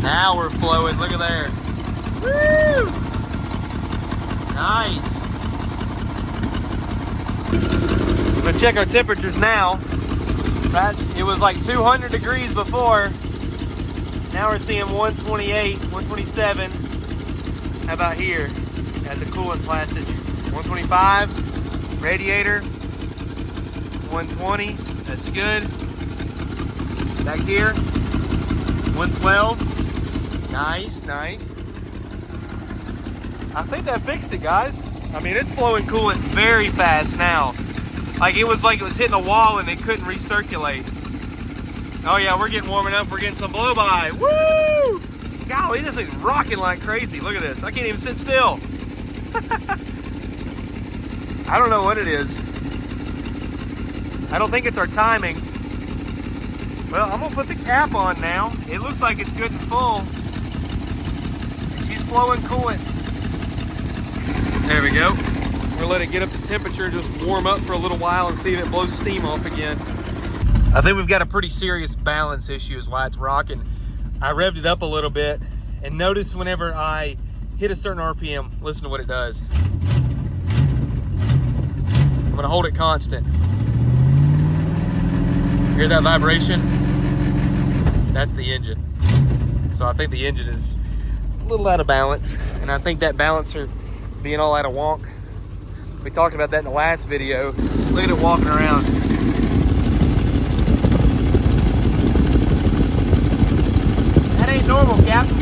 Now we're flowing, look at there. Woo! Nice. We're gonna check our temperatures now. Right, it was like 200 degrees before. Now we're seeing 128, 127. How about here at the coolant passage? 125, radiator, 120, that's good. Back here, 112. Nice, nice. I think that fixed it, guys. I mean, it's flowing coolant very fast now. Like it was hitting a wall and it couldn't recirculate. Oh yeah, we're getting warming up. We're getting some blow by. Woo! Golly, this thing's rocking like crazy. Look at this. I can't even sit still. I don't know what it is. I don't think it's our timing. Well, I'm gonna put the cap on now. It looks like it's good and full. Flowing coolant. There we go. We're gonna let it get up to temperature, just warm up for a little while and see if it blows steam off again. I think we've got a pretty serious balance issue is why it's rocking. I revved it up a little bit and notice whenever I hit a certain RPM, listen to what it does. I'm gonna hold it constant. Hear that vibration? That's the engine. So I think the engine is a little out of balance, and I think that balancer being all out of wonk. We talked about that in the last video. Look at it walking around. That ain't normal, Captain.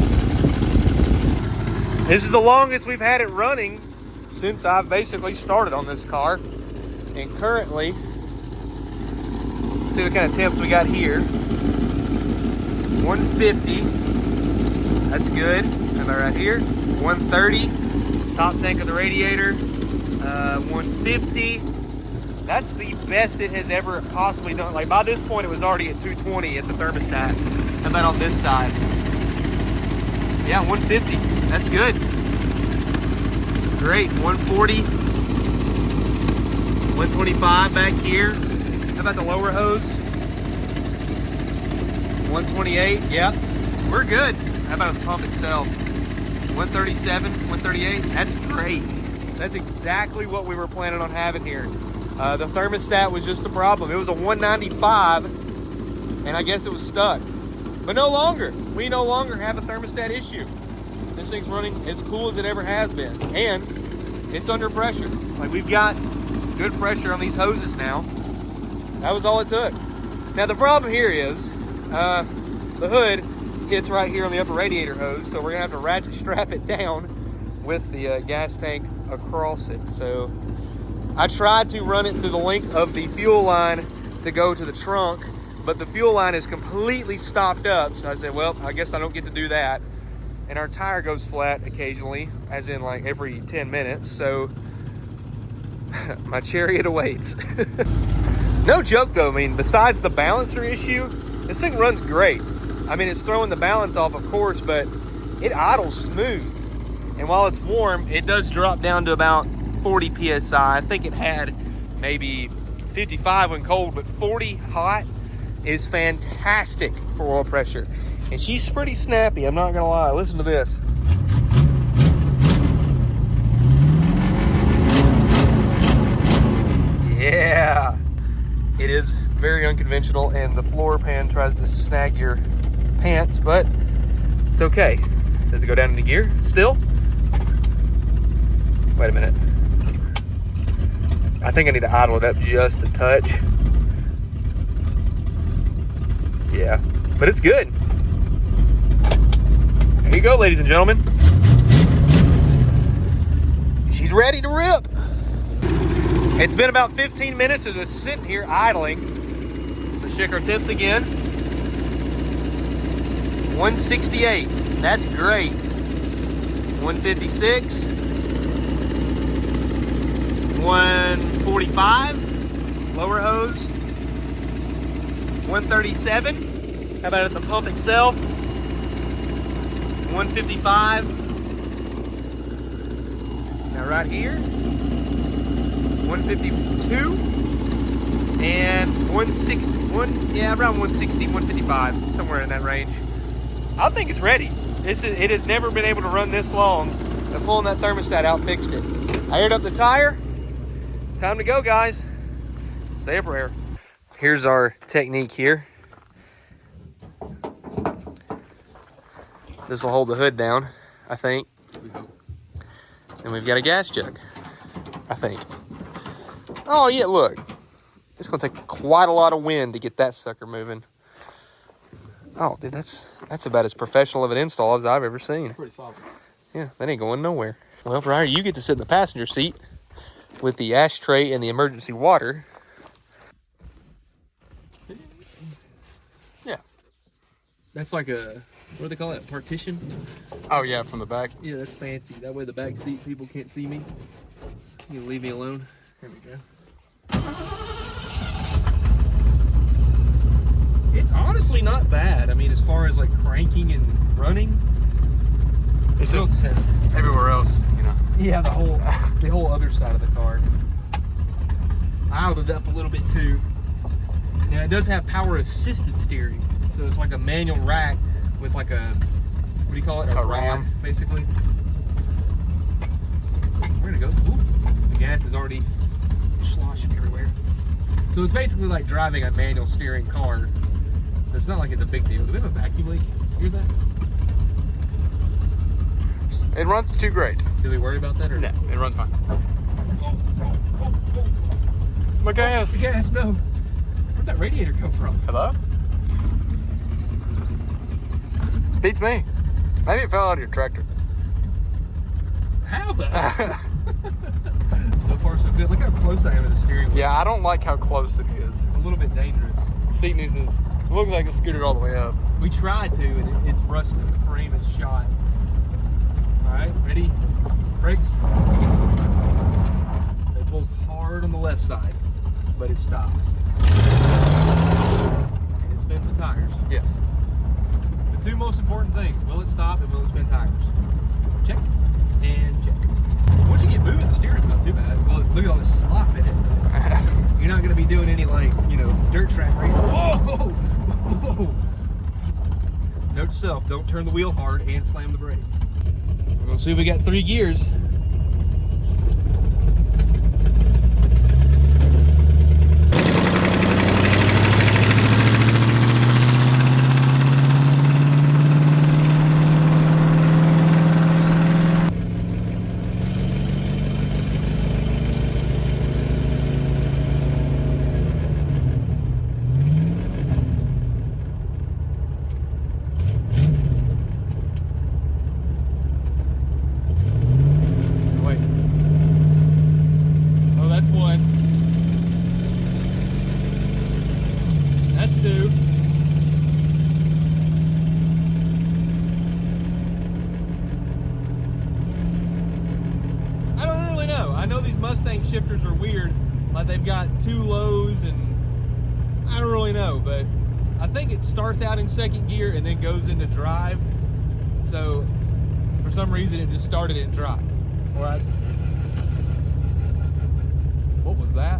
This is the longest we've had it running since I've basically started on this car. And currently, see what kind of temps we got here. 150, that's good. Am I right here? 130, top tank of the radiator. 150. That's the best it has ever possibly done. Like by this point, it was already at 220 at the thermostat. How about on this side? Yeah, 150. That's good. Great. 140. 125 back here. How about the lower hose? 128. Yep. We're good. How about the pump itself? 137, 138. That's great. That's exactly what we were planning on having here. The thermostat was just a problem. It was a 195, and I guess it was stuck. But no longer. We no longer have a thermostat issue. This thing's running as cool as it ever has been, and it's under pressure. Like we've got good pressure on these hoses now. That was all it took. Now the problem here is the hood hits right here on the upper radiator hose, so we're gonna have to ratchet strap it down with the gas tank across it. So I tried to run it through the length of the fuel line to go to the trunk, but the fuel line is completely stopped up. So I said, well, I guess I don't get to do that. And our tire goes flat occasionally, as in like every 10 minutes. So my chariot awaits. No joke though, I mean, besides the balancer issue, this thing runs great. I mean, it's throwing the balance off, of course, but it idles smooth. And while it's warm, it does drop down to about 40 PSI. I think it had maybe 55 when cold, but 40 hot is fantastic for oil pressure. And she's pretty snappy, I'm not gonna lie. Listen to this. Yeah, it is very unconventional, and the floor pan tries to snag your pants, but it's okay. Does it go down into gear still? Wait a minute. I think I need to idle it up just a touch. Yeah, but it's good. There you go, ladies and gentlemen. She's ready to rip. It's been about 15 minutes of just sitting here idling. Let's check our temps again. 168, that's great. 156, 145, lower hose. 137, how about at the pump itself? 155. Now right here, 152 and 160, yeah, around 160, 155, somewhere in that range. I think it's ready. It has never been able to run this long. And pulling that thermostat out fixed it. I aired up the tire. Time to go, guys. Say a prayer. Here's our technique here. This will hold the hood down, I think. We hope. And we've got a gas jug, I think. Oh yeah, look. It's gonna take quite a lot of wind to get that sucker moving. Oh, dude, that's about as professional of an install as I've ever seen. Pretty solid. Yeah, that ain't going nowhere. Well, Brian, you get to sit in the passenger seat with the ashtray and the emergency water. Yeah. That's like a, what do they call it, partition? Oh yeah, from the back. Yeah, that's fancy. That way the back seat people can't see me. You can leave me alone. There we go. It's honestly not bad. I mean, as far as like cranking and running, It's just everywhere else, you know. yeah, the whole other side of the car. I idled it up a little bit too. Now it does have power assisted steering, so it's like a manual rack with like a, what do you call it? A rod, ram. basically. We're gonna go. Ooh, the gas is already sloshing everywhere. So it's basically like driving a manual steering car. It's not like it's a big deal. Do we have a vacuum leak? Hear that? It runs too great. Do we worry about that or No, it runs fine. My The gas. gas, no. Where'd that radiator come from? Hello? Beats me. Maybe it fell out of your tractor. How the? So far so good. Look how close I am to the steering wheel. Yeah, I don't like how close it is. It's a little bit dangerous. Seat needs to, looks like it scooted all the way up. We tried to, and it's rusted. The frame is shot. All right, ready? Brakes. It pulls hard on the left side, but it stops. And it spins the tires. Yes. The two most important things: will it stop and will it spin tires? Check and check. Once you get moving, the steering's not too bad. Well, look at all this slop in it. You're not going to be doing any, like, you know, dirt track racing. Whoa! Whoa! Note to self, don't turn the wheel hard and slam the brakes. We're going to see if we got 3 gears. Wait. Oh, that's 1. That's 2. I don't really know. I know these Mustang shifters are weird. Like they've got 2 lows and I don't really know, but I think it starts out in 2nd gear and then goes into drive. So for some reason it just started in drive. What? What was that?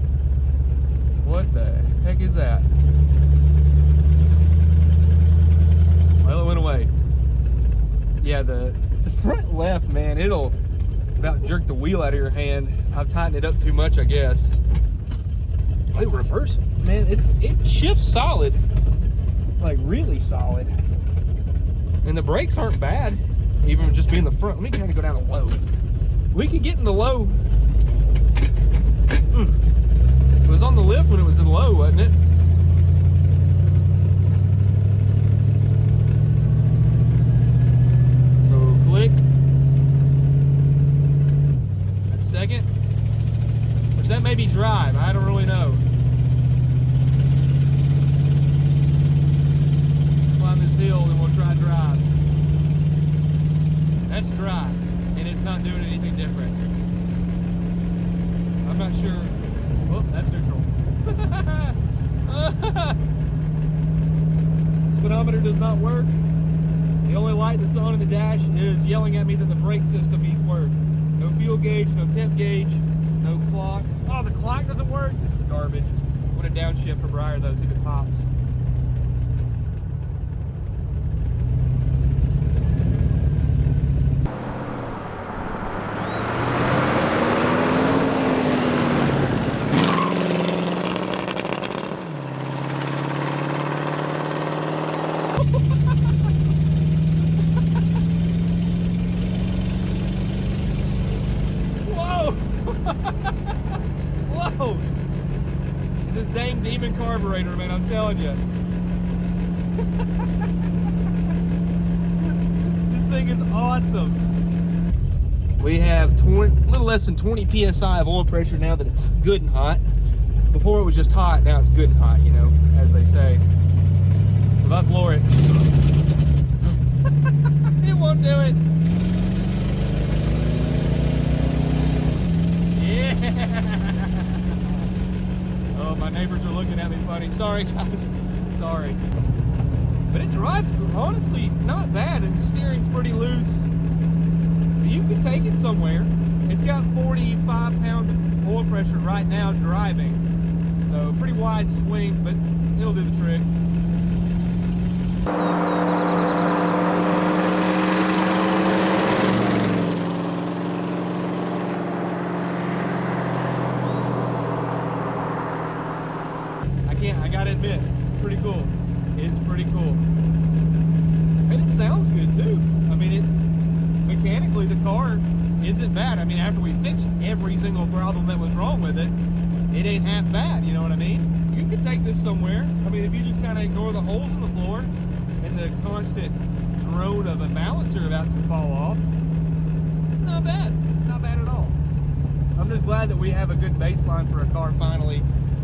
What the heck is that? Well, it went away. Yeah, the front left, man, it'll about jerk the wheel out of your hand. I've tightened it up too much, I guess. Oh, reverse, man, it shifts solid, like really solid. And the brakes aren't bad, even just being the front. Let me kind of go down to low. We could get in the low. It was on the lift when it was in low, wasn't it? So click. That's 2nd. Which that may be drive, I don't really know. Climb this hill and we'll try drive. That's drive, and it's not doing anything different. I'm not sure. Oh, that's neutral. Speedometer does not work. The only light that's on in the dash is yelling at me that the brake system needs work. No fuel gauge, no temp gauge, no clock. Oh, the clock doesn't work? This is garbage. I'm gonna downshift for Briar though, see if it pops. Whoa! It's this dang demon carburetor, man, I'm telling you. This thing is awesome. We have a little less than 20 psi of oil pressure now that it's good and hot. Before it was just hot, now it's good and hot, you know, as they say. If I floor it, it won't do it. Oh, my neighbors are looking at me funny. Sorry, guys. Sorry. But it drives, honestly, not bad, and steering's pretty loose. You can take it somewhere. It's got 45 pounds of oil pressure right now driving. So, pretty wide swing, but it'll do the trick. I gotta admit, pretty cool. It's pretty cool. And it sounds good too. I mean, mechanically the car isn't bad. I mean, after we fixed every single problem that was wrong with it, it ain't half bad, you know what I mean? You can take this somewhere. I mean, if you just kind of ignore the holes in the floor and the constant drone of a balancer about to fall off, not bad. Not bad at all. I'm just glad that we have a good baseline for a car finally,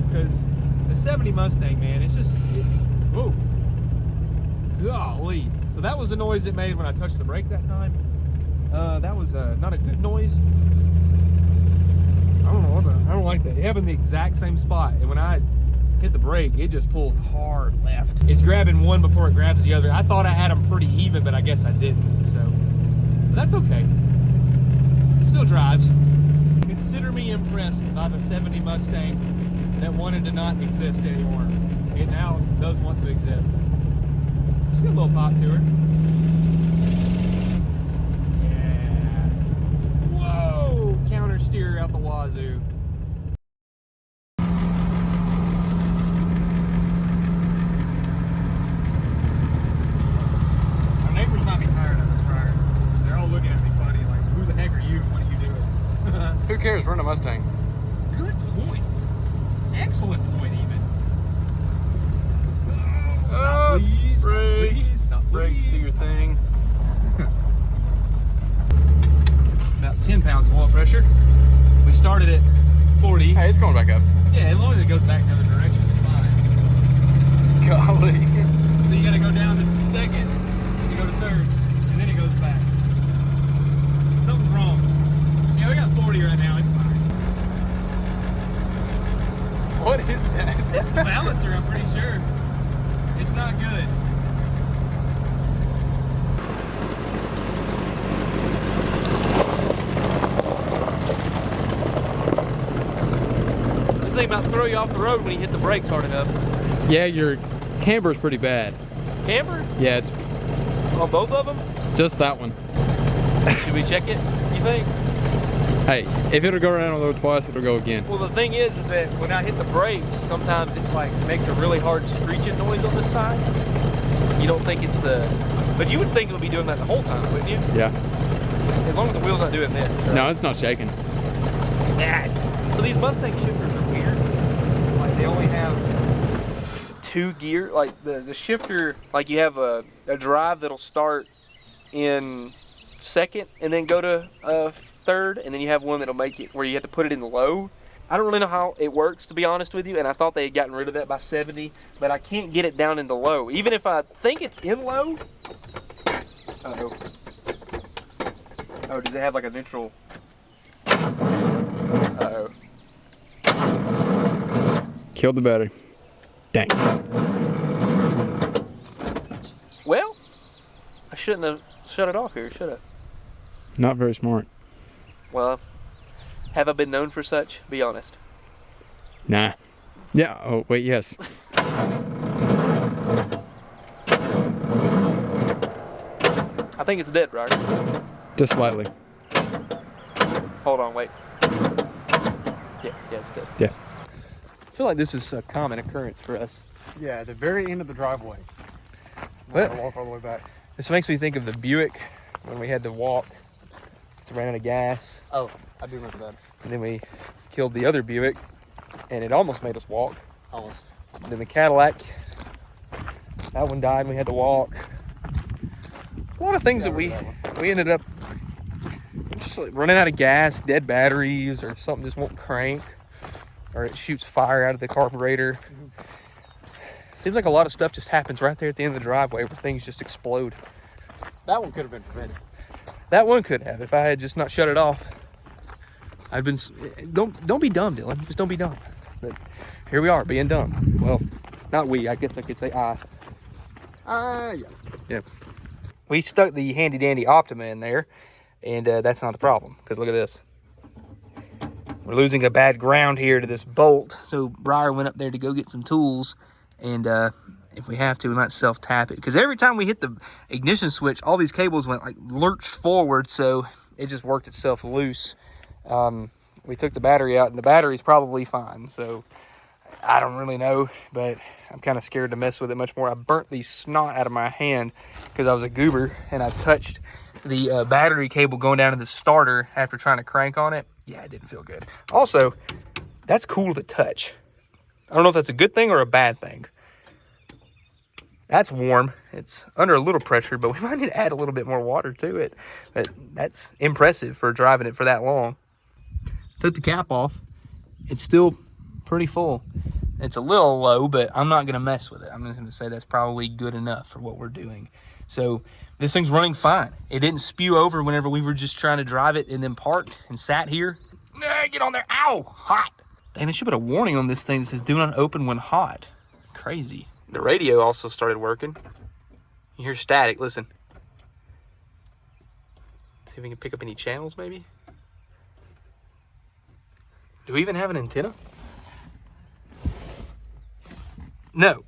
because the 70 Mustang, man, it's whoa, golly. So that was the noise it made when I touched the brake that time. That was not a good noise. I don't know, I don't like that. It happened in the exact same spot, and when I hit the brake, it just pulls hard left. It's grabbing one before it grabs the other. I thought I had them pretty even, but I guess I didn't, so. But that's okay. Still drives. Consider me impressed by the 70 Mustang that wanted to not exist anymore. It now does want to exist. Just get a little pop to her. Yeah. Whoa! Counter steer out the wazoo. Our neighbors might be tired of us, Briar. They're all looking at me funny, like, who the heck are you? What are you doing? Who cares? We're in a Mustang. Good point. Excellent point, even. Oh, stop, please. Brakes. Please. Stop, please. Brakes, do your thing. About 10 pounds of oil pressure. We started at 40. Hey, it's going back up. Yeah, as long as it goes back the other direction, it's fine. Golly. So you gotta go down to second, you go to third, and then it goes back. Something's wrong. Yeah, we got 40 right now, it's fine. What is that? It's the balancer, I'm pretty sure. It's not good. This thing about to throw you off the road when you hit the brakes hard enough. Yeah, your camber's pretty bad. Camber? Yeah, it's On both of them? just that one. Should we check it, you think? Hey, if it'll go around on the road twice, it'll go again. Well, the thing is that when I hit the brakes, sometimes it like makes a really hard screeching noise on this side. You don't think it's the, but you would think it would be doing that the whole time, wouldn't you? Yeah. As long as the wheel's not doing this. Right? No, it's not shaking. So these Mustang shifters are weird. Like they only have 2 gear. Like the shifter, like you have a drive that'll start in second and then go to third, and then you have one that'll make it where you have to put it in low, I don't really know how it works, to be honest with you, and I thought they had gotten rid of that by 70, but I can't get it down into low. Even if I think it's in low. Uh-oh. Oh, does it have like a neutral? Uh-oh. Killed the battery. Dang. Well, I shouldn't have shut it off here, should I? Not very smart. Well, have I been known for such? Be honest. Nah. Yeah, oh, wait, yes. I think it's dead, right? Just slightly. Hold on, wait. Yeah, it's dead. Yeah. I feel like this is a common occurrence for us. Yeah, at the very end of the driveway. What? Walk all the way back. This makes me think of the Buick when we had to walk. It's ran out of gas. Oh, I do remember that. And then we killed the other Buick, and it almost made us walk. Almost. And then the Cadillac, that one died and we had to walk. A lot of things that we ended up just like running out of gas, dead batteries, or something just won't crank, or it shoots fire out of the carburetor. Seems like a lot of stuff just happens right there at the end of the driveway where things just explode. That one could have been prevented. That one could have if I had just not shut it off. I've been don't be dumb, Dylan. Just don't be dumb. But here we are being dumb. Well, not we. I guess I could say I. Yeah. We stuck the handy dandy Optima in there, and that's not the problem. Because look at this. We're losing a bad ground here to this bolt. So Briar went up there to go get some tools, and if we have to, we might self-tap it. Because every time we hit the ignition switch, all these cables went like lurched forward, so it just worked itself loose. We took the battery out, and the battery's probably fine. So I don't really know, but I'm kind of scared to mess with it much more. I burnt the snot out of my hand because I was a goober, and I touched the battery cable going down to the starter after trying to crank on it. Yeah, it didn't feel good. Also, that's cool to touch. I don't know if that's a good thing or a bad thing. That's warm. It's under a little pressure, but we might need to add a little bit more water to it. But that's impressive for driving it for that long. Took the cap off. It's still pretty full. It's a little low, but I'm not going to mess with it. I'm just going to say that's probably good enough for what we're doing. So this thing's running fine. It didn't spew over whenever we were just trying to drive it and then parked and sat here. Get on there. Ow, hot. Dang, they should put a warning on this thing that says do not open when hot. Crazy. The radio also started working. You hear static, listen. See if we can pick up any channels maybe. Do we even have an antenna? No.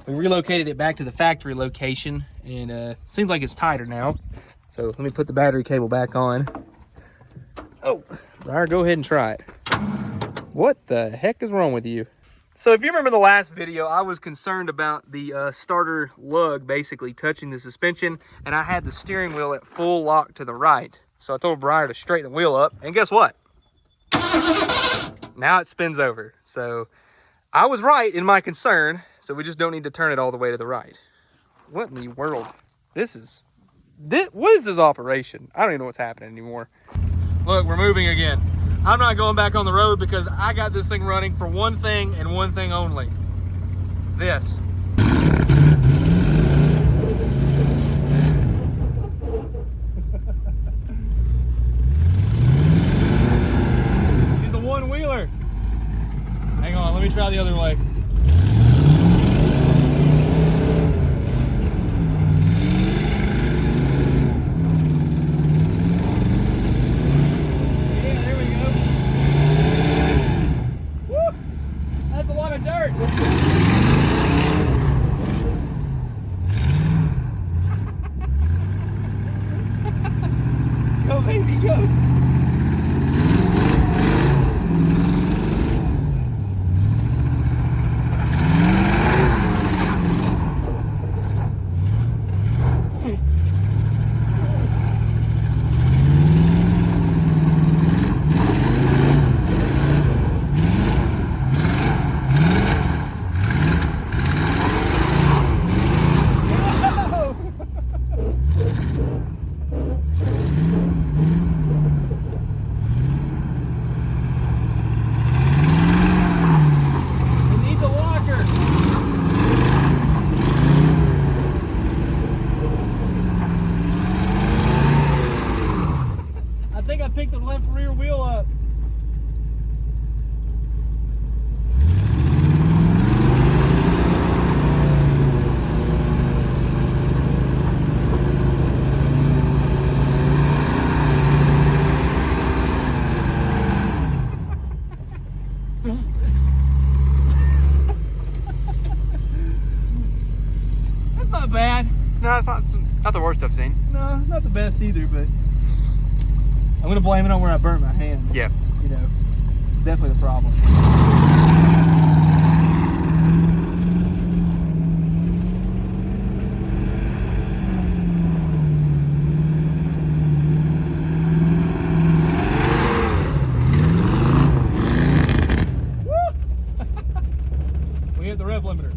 We relocated it back to the factory location, and seems like it's tighter now. So let me put the battery cable back on. Oh, Briar, go ahead and try it. What the heck is wrong with you? So if you remember the last video, I was concerned about the starter lug basically touching the suspension, and I had the steering wheel at full lock to the right. So I told Briar to straighten the wheel up, and guess what? Now it spins over. So I was right in my concern, so we just don't need to turn it all the way to the right. What in the world? What is this operation? I don't even know what's happening anymore. Look, we're moving again. I'm not going back on the road because I got this thing running for one thing and one thing only. This. She's a one-wheeler. Hang on, let me try the other way. Yeah, there we go. Woo! That's a lot of dirt. Go, baby, go. That's not bad. No, it's not the worst I've seen. No, not the best either, but I'm gonna blame it on where I burnt my hand. Yeah. You know, definitely the problem. We hit the rev limiter.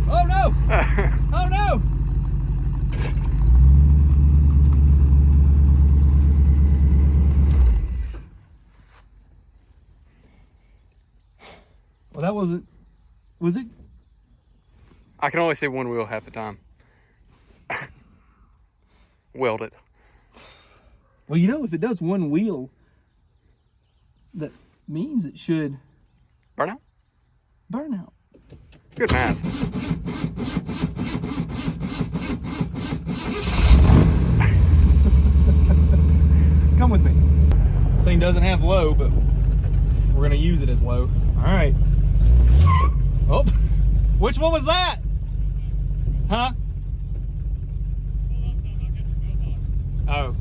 Oh no! Oh no! Well, that wasn't. Was it? I can only see one wheel half the time. Weld it. Well, you know, if it does one wheel, that means it should Burn out? burn out. Good math. Come with me. This thing doesn't have low, but we're gonna use it as low. All right. Oh, which one was that? Huh? Oh.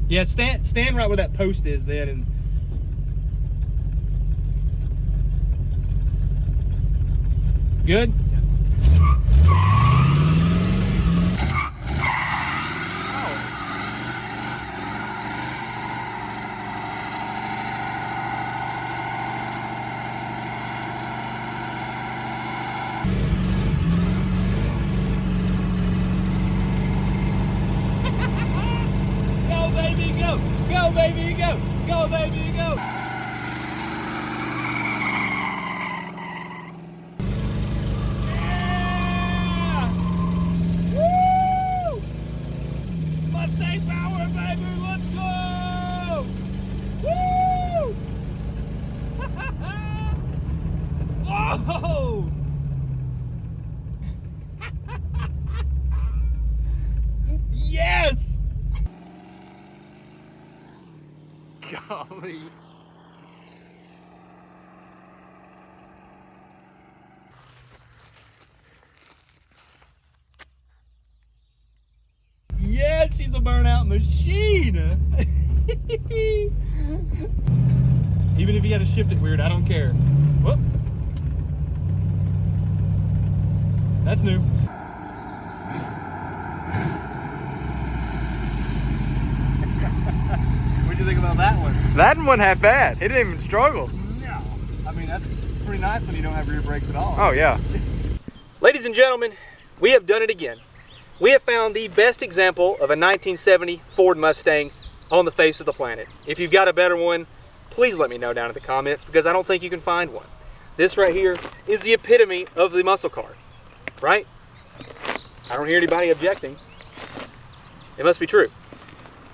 Yeah, stand right where that post is then, and good? Go baby go! Go baby go! Go baby go! Yeah! Woo! Mustang power, baby, let's go! Woo! Whoa! Yes! Golly. Yeah, she's a burnout machine. Even if you got to shift it weird, I don't care. Whoop. That's new. What'd you think about that one? That one wasn't half bad. It didn't even struggle. No. I mean, that's pretty nice when you don't have rear brakes at all. Oh, yeah. Ladies and gentlemen, we have done it again. We have found the best example of a 1970 Ford Mustang on the face of the planet. If you've got a better one, please let me know down in the comments, because I don't think you can find one. This right here is the epitome of the muscle car, right? I don't hear anybody objecting. It must be true.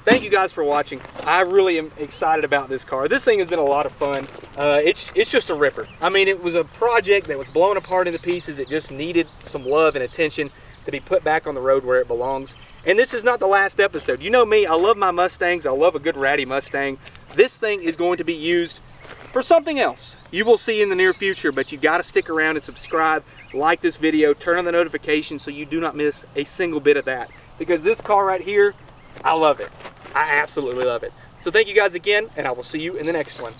Thank you guys for watching. I really am excited about this car. This thing has been a lot of fun. It's just a ripper. I mean, it was a project that was blown apart into pieces. It just needed some love and attention to be put back on the road where it belongs. And this is not the last episode. You know me, I love my Mustangs. I love a good ratty Mustang. This thing is going to be used for something else. You will see in the near future, but you got to stick around and subscribe, like this video, turn on the notifications so you do not miss a single bit of that. Because this car right here, I love it. I absolutely love it. So thank you guys again, and I will see you in the next one.